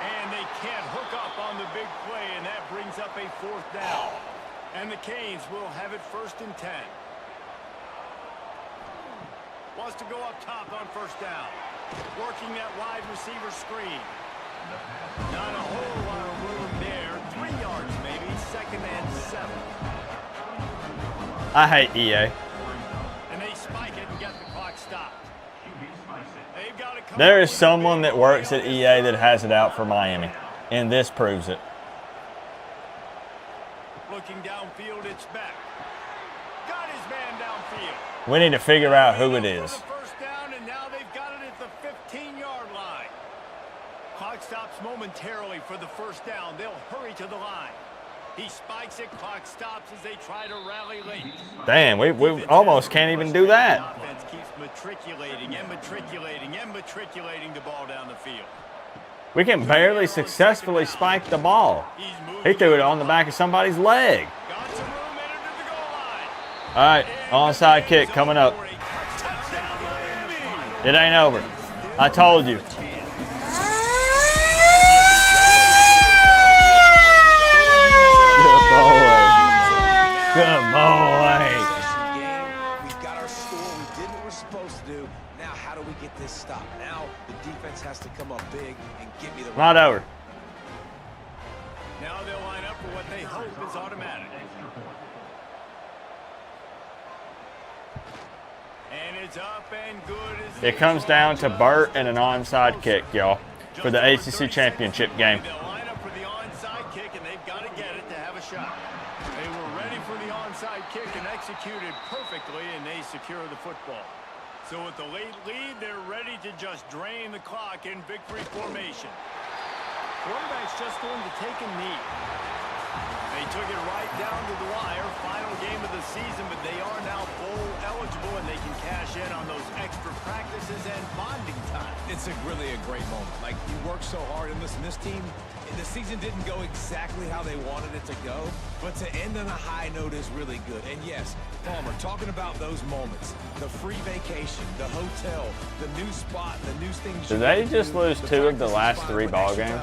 And they can't hook up on the big play, and that brings up a 4th down. And the Canes will have it 1st and 10. Wants to go up top on 1st down. Working that wide receiver screen. Not a whole lot of room there. 3 yards maybe. 2nd and 7. I hate EA. And they spike it and get the clock stopped. They've got to come. There is someone that works at EA that has it out for Miami, and this proves it. Looking downfield, it's back. Got his man downfield. We need to figure out who it is. First down, and now they've got it at the 15-yard line. Clock stops momentarily for the 1st down. They'll hurry to the line. He spikes it. Clock stops as they try to rally late. Damn, we almost can't even do that. Offense keeps matriculating and matriculating and matriculating the ball down the field. We can barely successfully spike the ball. He threw it on the back of somebody's leg. Got some room, entered to the goal line. All right, onside kick coming up. It ain't over. I told you. Good boy. We've got our score. We did what we're supposed to do. Now, how do we get this stopped? Now, the defense has to come up big and give me the. Not over. Now they'll line up for what they hope is automatic. And it's up and good. It comes down to Burt and an onside kick, y'all, for the ACC championship game. They'll line up for the onside kick, and they've got to get it to have a shot. They were ready for the onside kick and executed perfectly, and they secure the football. So with the late lead, they're ready to just drain the clock in victory formation. Quarterback's just going to take a knee. They took it right down to the wire. Final game of the season, but they are now bowl eligible, and they can cash in on those extra practices and bonding time. It's really a great moment. Like, you worked so hard, and listen, this team, the season didn't go exactly how they wanted it to go, but to end on a high note is really good. And yes, Palmer, talking about those moments, the free vacation, the hotel, the new spot, the new things. Did they just lose 2 of the last 3 ball games?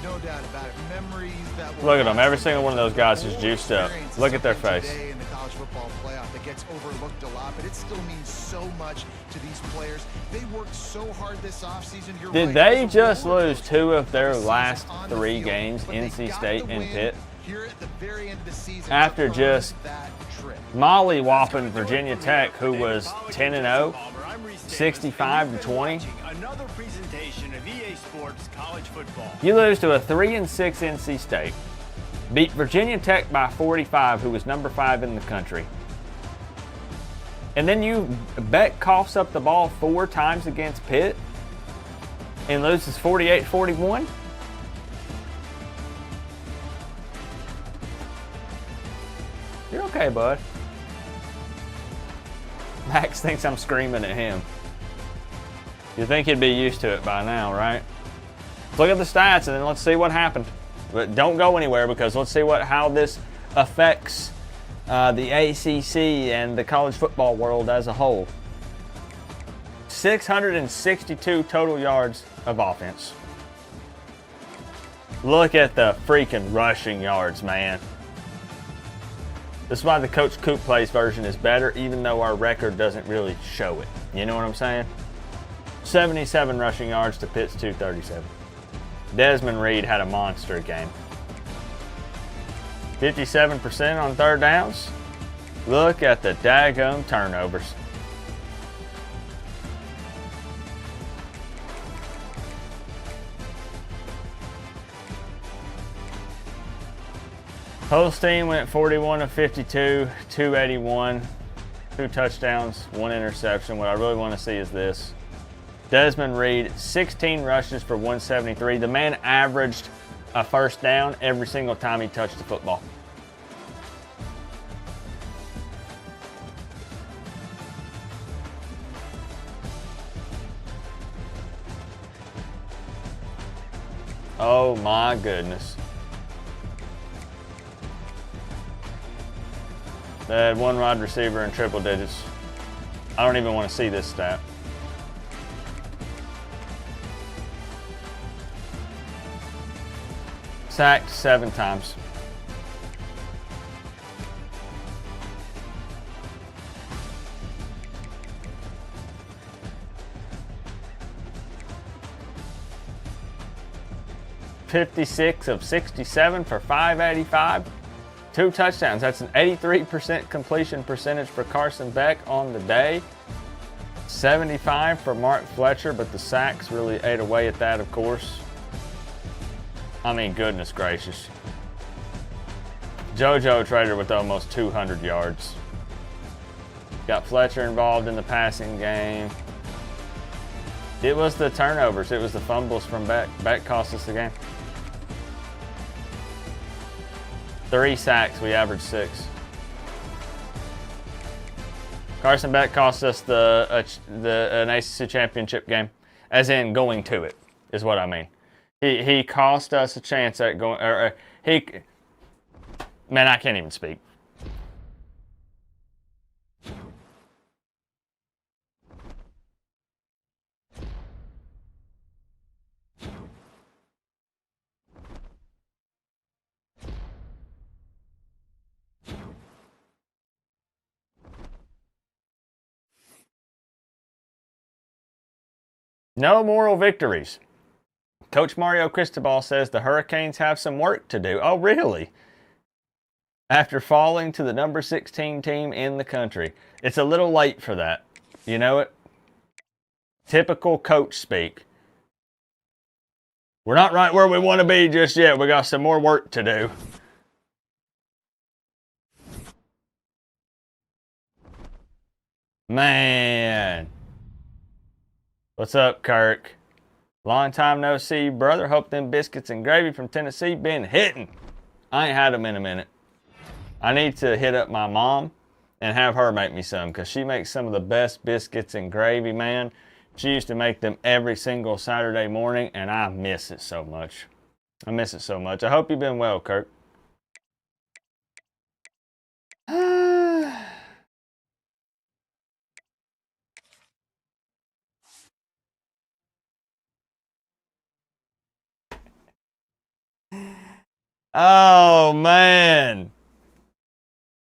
No doubt about it. Memories that Look at them. Every single one of those guys is juiced up. Look at their face. In the college football playoff that gets overlooked a lot, but it still means so much to these players. They worked so hard this offseason. Did they just lose 2 of their last 3 games, NC State and Pitt? Here at the very end of the season, after just molly-whopping Virginia Tech, who was 10-0, 65-20. Another presentation of EA Sports College Football. You lose to a 3-6 NC State, beat Virginia Tech by 45, who was number 5 in the country, and then Beck coughs up the ball 4 times against Pitt and loses 48-41. You're okay, bud. Max thinks I'm screaming at him. You think he'd be used to it by now, right? Let's look at the stats and then let's see what happened. But don't go anywhere, because let's see how this affects the ACC and the college football world as a whole. 662 total yards of offense. Look at the freaking rushing yards, man. This is why the Coach Coop Plays version is better, even though our record doesn't really show it. You know what I'm saying? 77 rushing yards to Pitt's 237. Desmond Reed had a monster game. 57% on 3rd downs. Look at the daggum turnovers. Holstein went 41 of 52, 281, 2 touchdowns, 1 interception. What I really want to see is this. Desmond Reed, 16 rushes for 173. The man averaged a 1st down every single time he touched the football. Oh my goodness. They had one wide receiver in triple digits. I don't even want to see this stat. Sacked 7 times. $56 of 67 for 585. 2 touchdowns. That's an 83% completion percentage for Carson Beck on the day. 75 for Mark Fletcher, but the sacks really ate away at that, of course. I mean, goodness gracious. JoJo Trader with almost 200 yards. Got Fletcher involved in the passing game. It was the turnovers. It was the fumbles from Beck. Beck cost us the game. 3 sacks. We averaged 6. Carson Beck cost us an ACC championship game, as in going to it, is what I mean. He cost us a chance at going. Man, I can't even speak. No moral victories. Coach Mario Cristobal says the Hurricanes have some work to do. Oh, really? After falling to the number 16 team in the country. It's a little late for that. You know it? Typical coach speak. We're not right where we want to be just yet. We got some more work to do. Man. What's up, Kirk? Long time no see, brother. Hope them biscuits and gravy from Tennessee been hitting. I ain't had them in a minute. I need to hit up my mom and have her make me some, because she makes some of the best biscuits and gravy, man. She used to make them every single Saturday morning, and I miss it so much. I miss it so much. I hope you've been well, Kirk. Oh, man.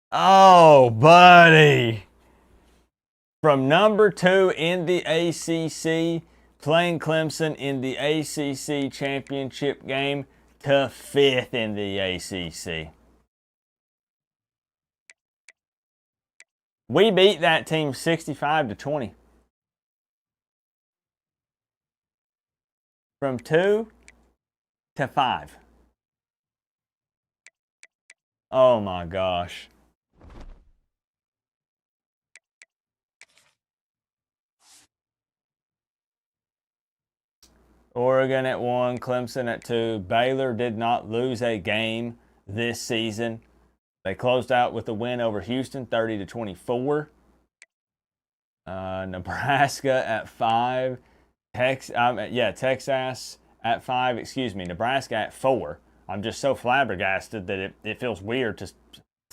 Oh, buddy. From number 2 in the ACC, playing Clemson in the ACC championship game, to 5th in the ACC. We beat that team 65-20. From 2 to 5. Oh my gosh. Oregon at 1, Clemson at 2. Baylor did not lose a game this season. They closed out with a win over Houston, 30-24. Nebraska at 5. Texas at 5. Excuse me, Nebraska at 4. I'm just so flabbergasted that it feels weird to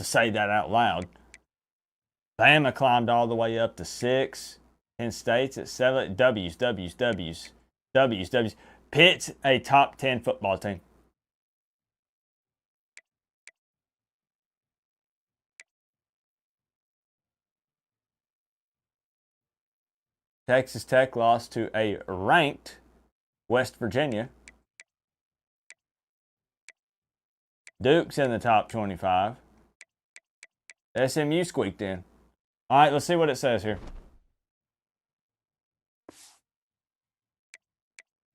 say that out loud. Bama climbed all the way up to 6. Penn State's at 7. W's. Pitt's a top 10 football team. Texas Tech lost to a ranked West Virginia. Duke's in the top 25. SMU squeaked in. All right, let's see what it says here.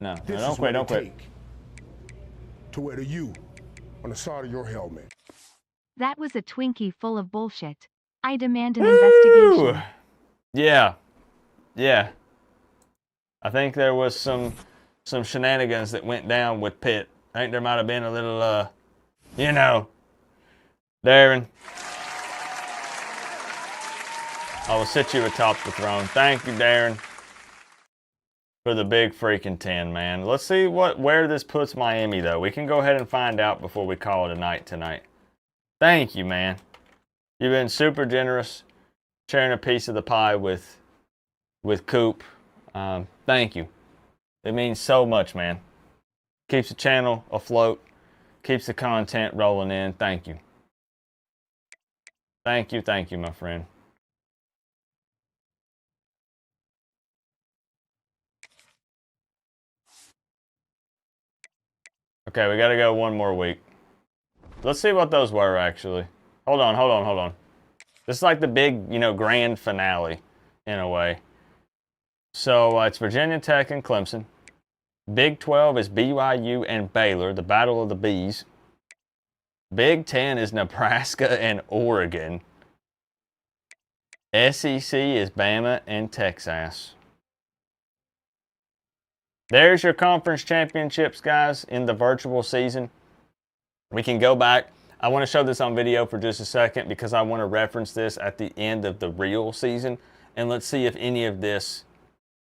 No, don't quit. To wear the U on the side of your helmet. That was a Twinkie full of bullshit. I demand an investigation. Yeah. I think there was some shenanigans that went down with Pitt. I think there might have been a little, Darren. I will sit you atop the throne. Thank you, Darren, for the big freaking 10, man. Let's see where this puts Miami, though. We can go ahead and find out before we call it a night tonight. Thank you, man. You've been super generous, sharing a piece of the pie with Coop. Thank you. It means so much, man. Keeps the channel afloat, keeps the content rolling in. Thank you. Thank you, my friend. Okay, we got to go one more week. Let's see what those were, actually. Hold on. This is like the big, grand finale, in a way. So, it's Virginia Tech and Clemson. Big 12 is BYU and Baylor, the Battle of the Bees. Big 10 is Nebraska and Oregon. SEC is Bama and Texas. There's your conference championships, guys, in the virtual season. We can go back. I want to show this on video for just a second because I want to reference this at the end of the real season. And let's see if any of this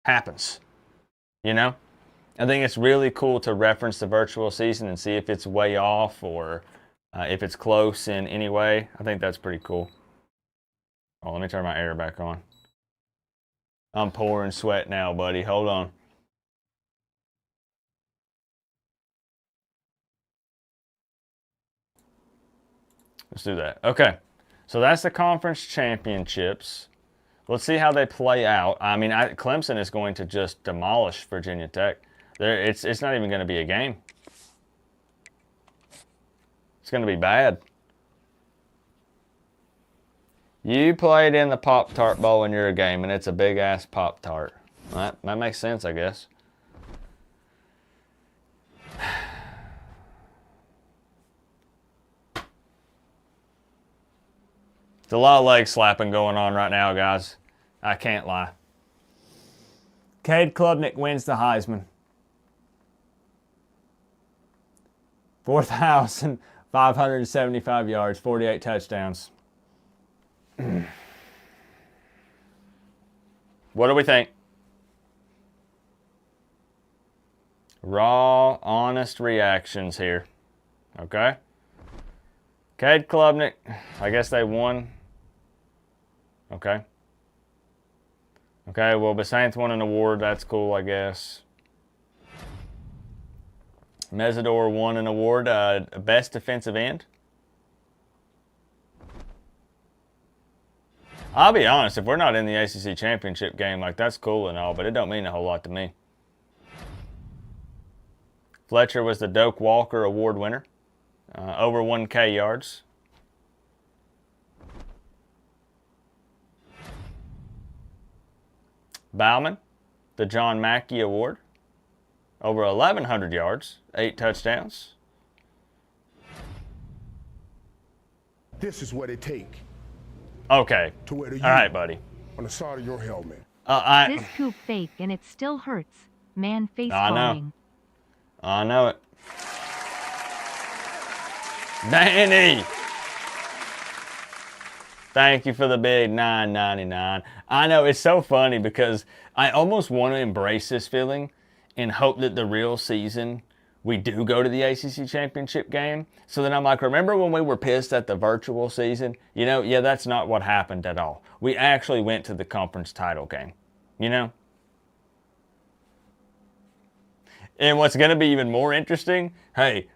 happens. I think it's really cool to reference the virtual season and see if it's way off or if it's close in any way. I think that's pretty cool. Oh, let me turn my air back on. I'm pouring sweat now, buddy. Hold on. Let's do that. Okay. So that's the conference championships. Let's see how they play out. I mean, Clemson is going to just demolish Virginia Tech. It's not even going to be a game. It's going to be bad. You played in the Pop-Tart Bowl in your game, and it's a big-ass Pop-Tart. That makes sense, I guess. It's a lot of leg slapping going on right now, guys. I can't lie. Cade Klubnik wins the Heisman. 4,575 yards, 48 touchdowns. What do we think? Raw, honest reactions here. Okay? Cade Klubnik, I guess they won. Okay. Okay, well, Basainth won an award. That's cool, I guess. Mesidor won an award, Best Defensive End. I'll be honest, if we're not in the ACC Championship game, like, that's cool and all, but it don't mean a whole lot to me. Fletcher was the Doak Walker Award winner. Over 1K yards. Bauman, the John Mackey Award. Over 1,100 yards, 8 touchdowns. This is what it takes. Okay. To wear the all right, buddy. On the side of your helmet. This Coop fake and it still hurts. Man face falling. I know it. Danny! Thank you for the big $9.99. I know, it's so funny because I almost want to embrace this feeling and hope that the real season we do go to the ACC Championship game. So then I'm like, remember when we were pissed at the virtual season? Yeah, that's not what happened at all. We actually went to the conference title game, And what's going to be even more interesting, hey,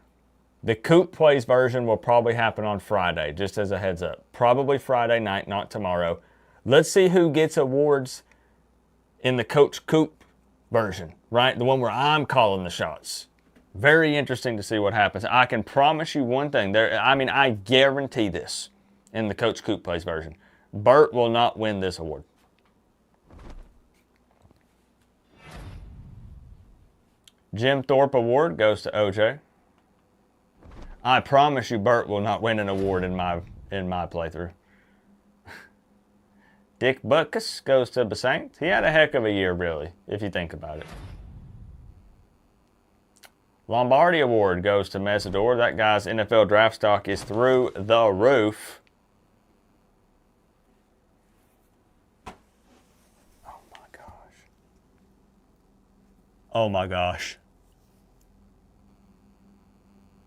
the Coop Plays version will probably happen on Friday, just as a heads up. Probably Friday night, not tomorrow. Let's see who gets awards in the Coach Coop version, right? The one where I'm calling the shots. Very interesting to see what happens. I can promise you one thing. I guarantee this in the Coach Coop Plays version. Burt will not win this award. Jim Thorpe Award goes to OJ. I promise you Burt will not win an award in my playthrough. Dick Butkus goes to Basaint. He had a heck of a year, really, if you think about it. Lombardi Award goes to Mesidor. That guy's NFL draft stock is through the roof. Oh my gosh. Oh my gosh.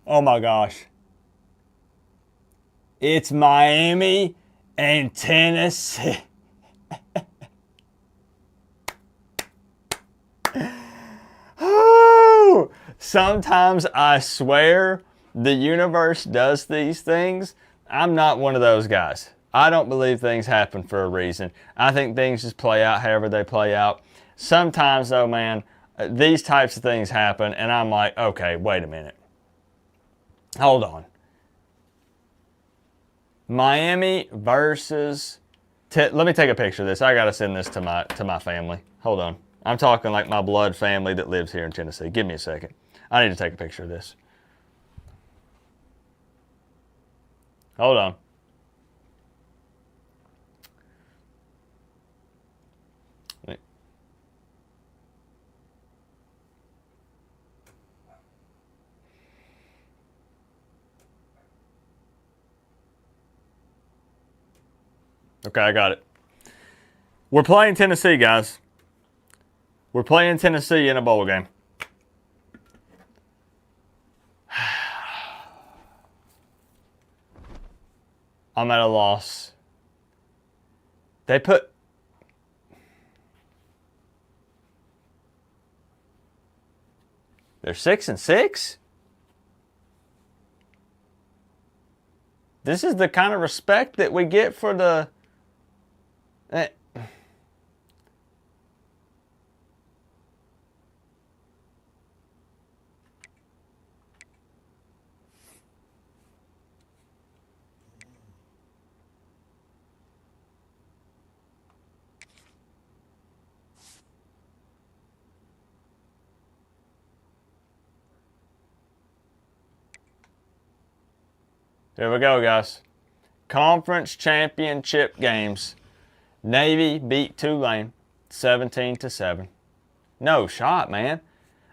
Oh my gosh. It's Miami and Tennessee. Sometimes I swear the universe does these things. I'm not one of those guys. I don't believe things happen for a reason. I think things just play out however they play out. Sometimes though, man, these types of things happen and I'm like, okay, wait a minute. Hold on. Miami versus... let me take a picture of this. I got to send this to my family. Hold on. I'm talking like my blood family that lives here in Tennessee. Give me a second. I need to take a picture of this. Hold on. Okay, I got it. We're playing Tennessee, guys. We're playing Tennessee in a bowl game. I'm at a loss. They're 6-6? This is the kind of respect that we get for the... Here we go, guys. Conference championship games. Navy beat Tulane 17-7. No shot, man.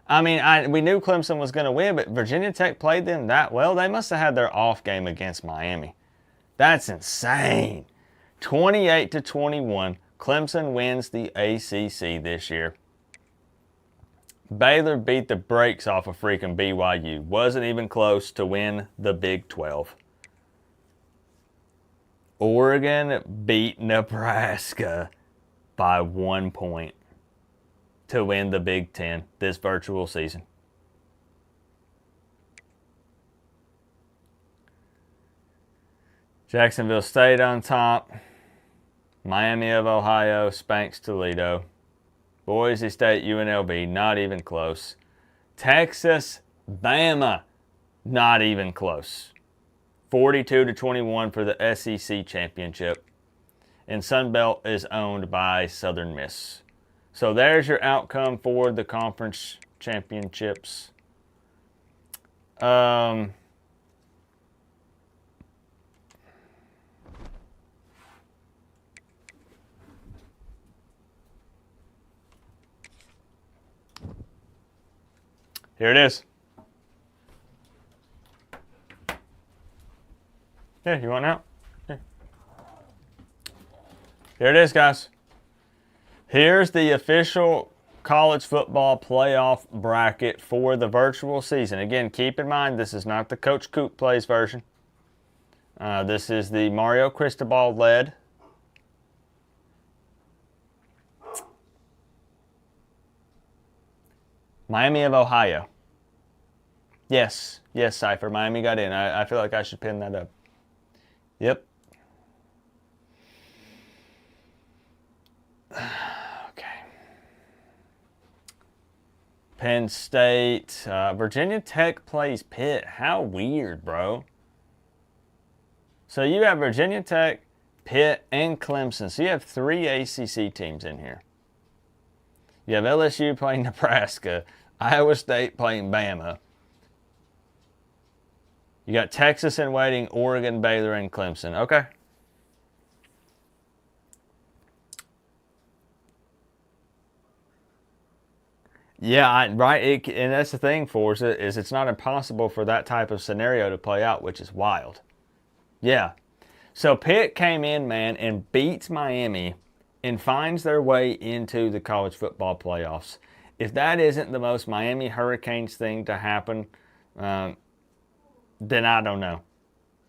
I mean, we knew Clemson was going to win, but Virginia Tech played them that well. They must have had their off game against Miami. That's insane. 28-21. Clemson wins the ACC this year. Baylor beat the brakes off of freaking BYU. Wasn't even close to win the Big 12. Oregon beat Nebraska by 1 point to win the Big 10 this virtual season. Jacksonville State on top. Miami of Ohio spanks Toledo. Boise State, UNLV, not even close. Texas, Bama, not even close. 42-21 for the SEC championship. And Sunbelt is owned by Southern Miss. So there's your outcome for the conference championships. Here it is. Yeah, you want out? Here. Here it is, guys. Here's the official college football playoff bracket for the virtual season. Again, keep in mind, this is not the Coach Coop Plays version. This is the Mario Cristobal led. Miami of Ohio. Yes, Cypher. Miami got in. I feel like I should pin that up. Yep. Okay. Penn State. Virginia Tech plays Pitt. How weird, bro. So you have Virginia Tech, Pitt, and Clemson. So you have 3 ACC teams in here. You have LSU playing Nebraska, Iowa State playing Bama. You got Texas in waiting, Oregon, Baylor, and Clemson. Okay. Yeah, right. And that's the thing, Forza, is it's not impossible for that type of scenario to play out, which is wild. Yeah. So Pitt came in, man, and beats Miami and finds their way into the college football playoffs. If that isn't the most Miami Hurricanes thing to happen, then I don't know.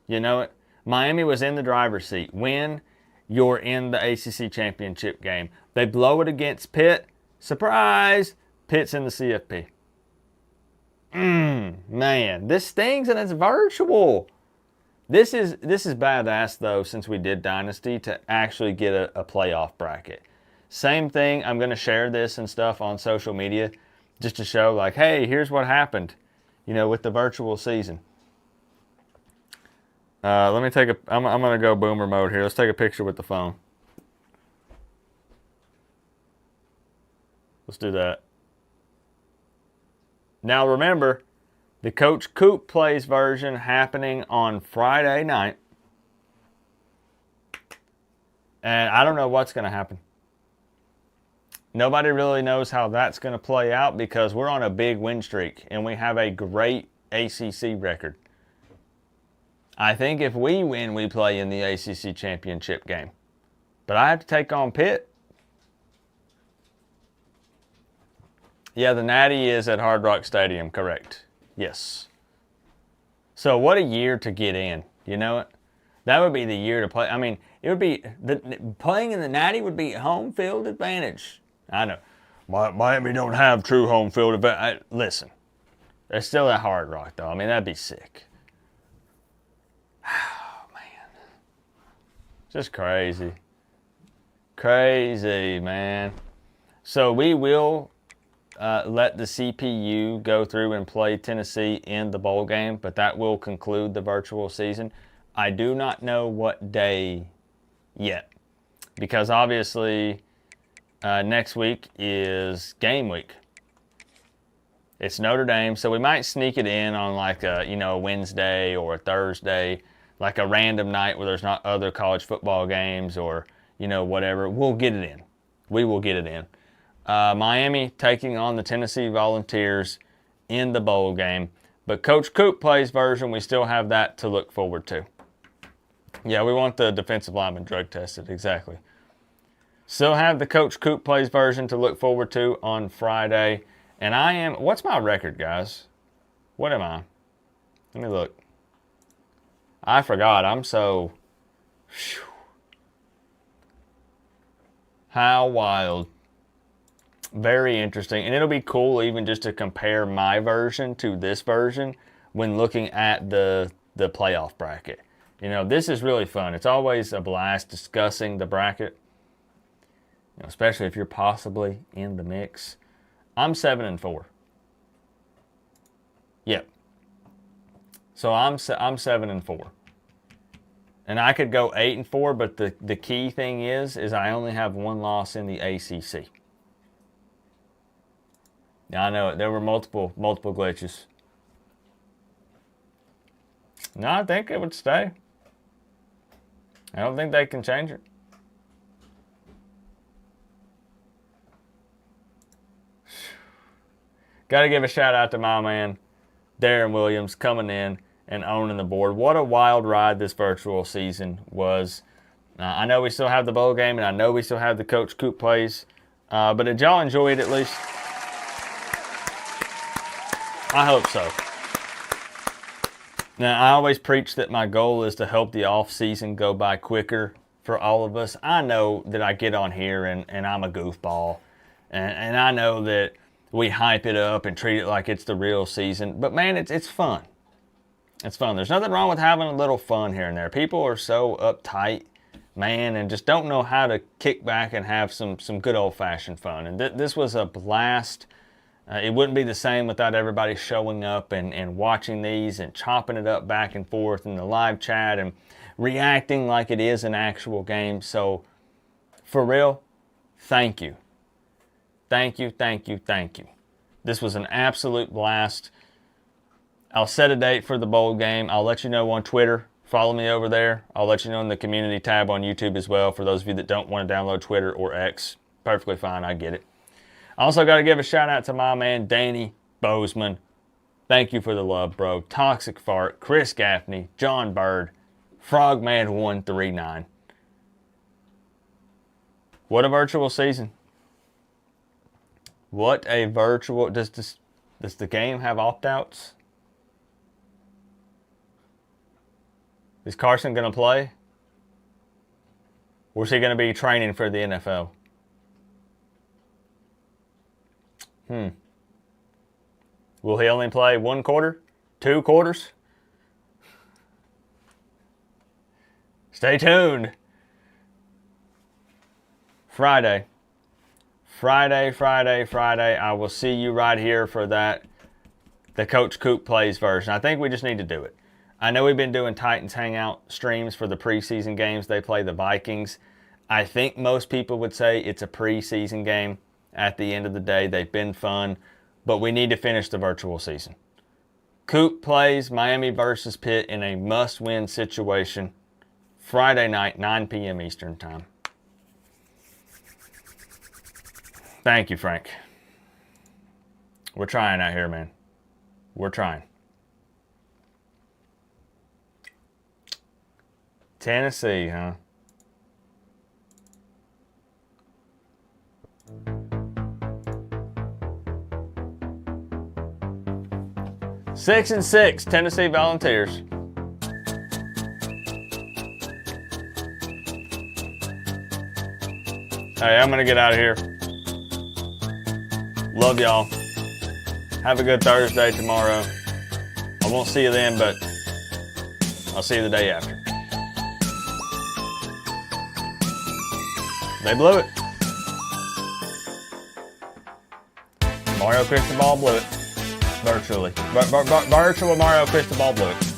You know it? Miami was in the driver's seat. Win you're in the ACC championship game. They blow it against Pitt. Surprise! Pitt's in the CFP. Man, this stings and it's virtual. This is badass though, since we did Dynasty, to actually get a playoff bracket. Same thing, I'm going to share this and stuff on social media just to show like, hey, here's what happened, you know, with the virtual season. Let me take I'm going to go boomer mode here. Let's take a picture with the phone. Let's do that. Now remember, the Coach Coop Plays version happening on Friday night. And I don't know what's going to happen. Nobody really knows how that's going to play out because we're on a big win streak and we have a great ACC record. I think if we win, we play in the ACC championship game. But I have to take on Pitt. Yeah, the Natty is at Hard Rock Stadium, correct. Yes. So what a year to get in, you know it? That would be the year to play. I mean, it would be, playing in the Natty would be home field advantage. I know. Miami don't have true home field advantage. Listen, they're still at Hard Rock, though. I mean, that'd be sick. Oh, man. Just crazy. Crazy, man. So we will let the CPU go through and play Tennessee in the bowl game, but that will conclude the virtual season. I do not know what day yet, because obviously next week is game week. It's Notre Dame, so we might sneak it in on like a, you know, a Wednesday or a Thursday, like a random night where there's not other college football games or, you know, whatever. We'll get it in. We will get it in. Miami taking on the Tennessee Volunteers in the bowl game. But Coach Coop Plays version, we still have that to look forward to. Yeah, we want the defensive lineman drug tested, exactly. Still have the Coach Coop Plays version to look forward to on Friday. And I am, what's my record, guys? What am I? Let me look. I forgot, I'm so, whew. How wild. Very interesting. And it'll be cool even just to compare my version to this version when looking at the playoff bracket. You know, this is really fun. It's always a blast discussing the bracket, you know, especially if you're possibly in the mix. I'm 7-4. Yep. So I'm 7-4. And I could go 8-4, but the key thing is I only have one loss in the ACC. Now I know there were multiple glitches. No, I think it would stay. I don't think they can change it. Got to give a shout out to my man, Darren Williams, coming in and owning the board. What a wild ride this virtual season was. I know we still have the bowl game, and I know we still have the Coach Coop Plays. But did y'all enjoy it at least? I hope so. Now, I always preach that my goal is to help the off season go by quicker for all of us. I know that I get on here and I'm a goofball. And I know that we hype it up and treat it like it's the real season. But man, it's fun. It's fun. There's nothing wrong with having a little fun here and there. People are so uptight, man, and just don't know how to kick back and have some good old-fashioned fun. And this was a blast. It wouldn't be the same without everybody showing up and watching these and chopping it up back and forth in the live chat and reacting like it is an actual game. So, for real, thank you. Thank you, thank you, thank you. This was an absolute blast. I'll set a date for the bowl game. I'll let you know on Twitter. Follow me over there. I'll let you know in the community tab on YouTube as well for those of you that don't want to download Twitter or X. Perfectly fine, I get it. I also got to give a shout out to my man, Danny Bozeman. Thank you for the love, bro. Toxic Fart, Chris Gaffney, John Bird, Frogman139. What a virtual season. What a virtual... Does the game have opt-outs? Is Carson going to play? Or is he going to be training for the NFL? Will he only play 1 quarter? 2 quarters? Stay tuned. Friday. I will see you right here for that. The Coach Coop Plays version. I think we just need to do it. I know we've been doing Titans Hangout streams for the preseason games. They play the Vikings. I think most people would say it's a preseason game. At the end of the day, they've been fun, but we need to finish the virtual season. Coop plays Miami versus Pitt in a must-win situation. Friday night, 9 p.m. Eastern Time. Thank you, Frank. We're trying out here, man. We're trying. Tennessee, huh? Six and 6, Tennessee Volunteers. Hey, I'm gonna get out of here. Love y'all. Have a good Thursday tomorrow. I won't see you then, but I'll see you the day after. They blew it. Mario Cristobal blew it. Virtually. Virtual Mario Cristobal blew it.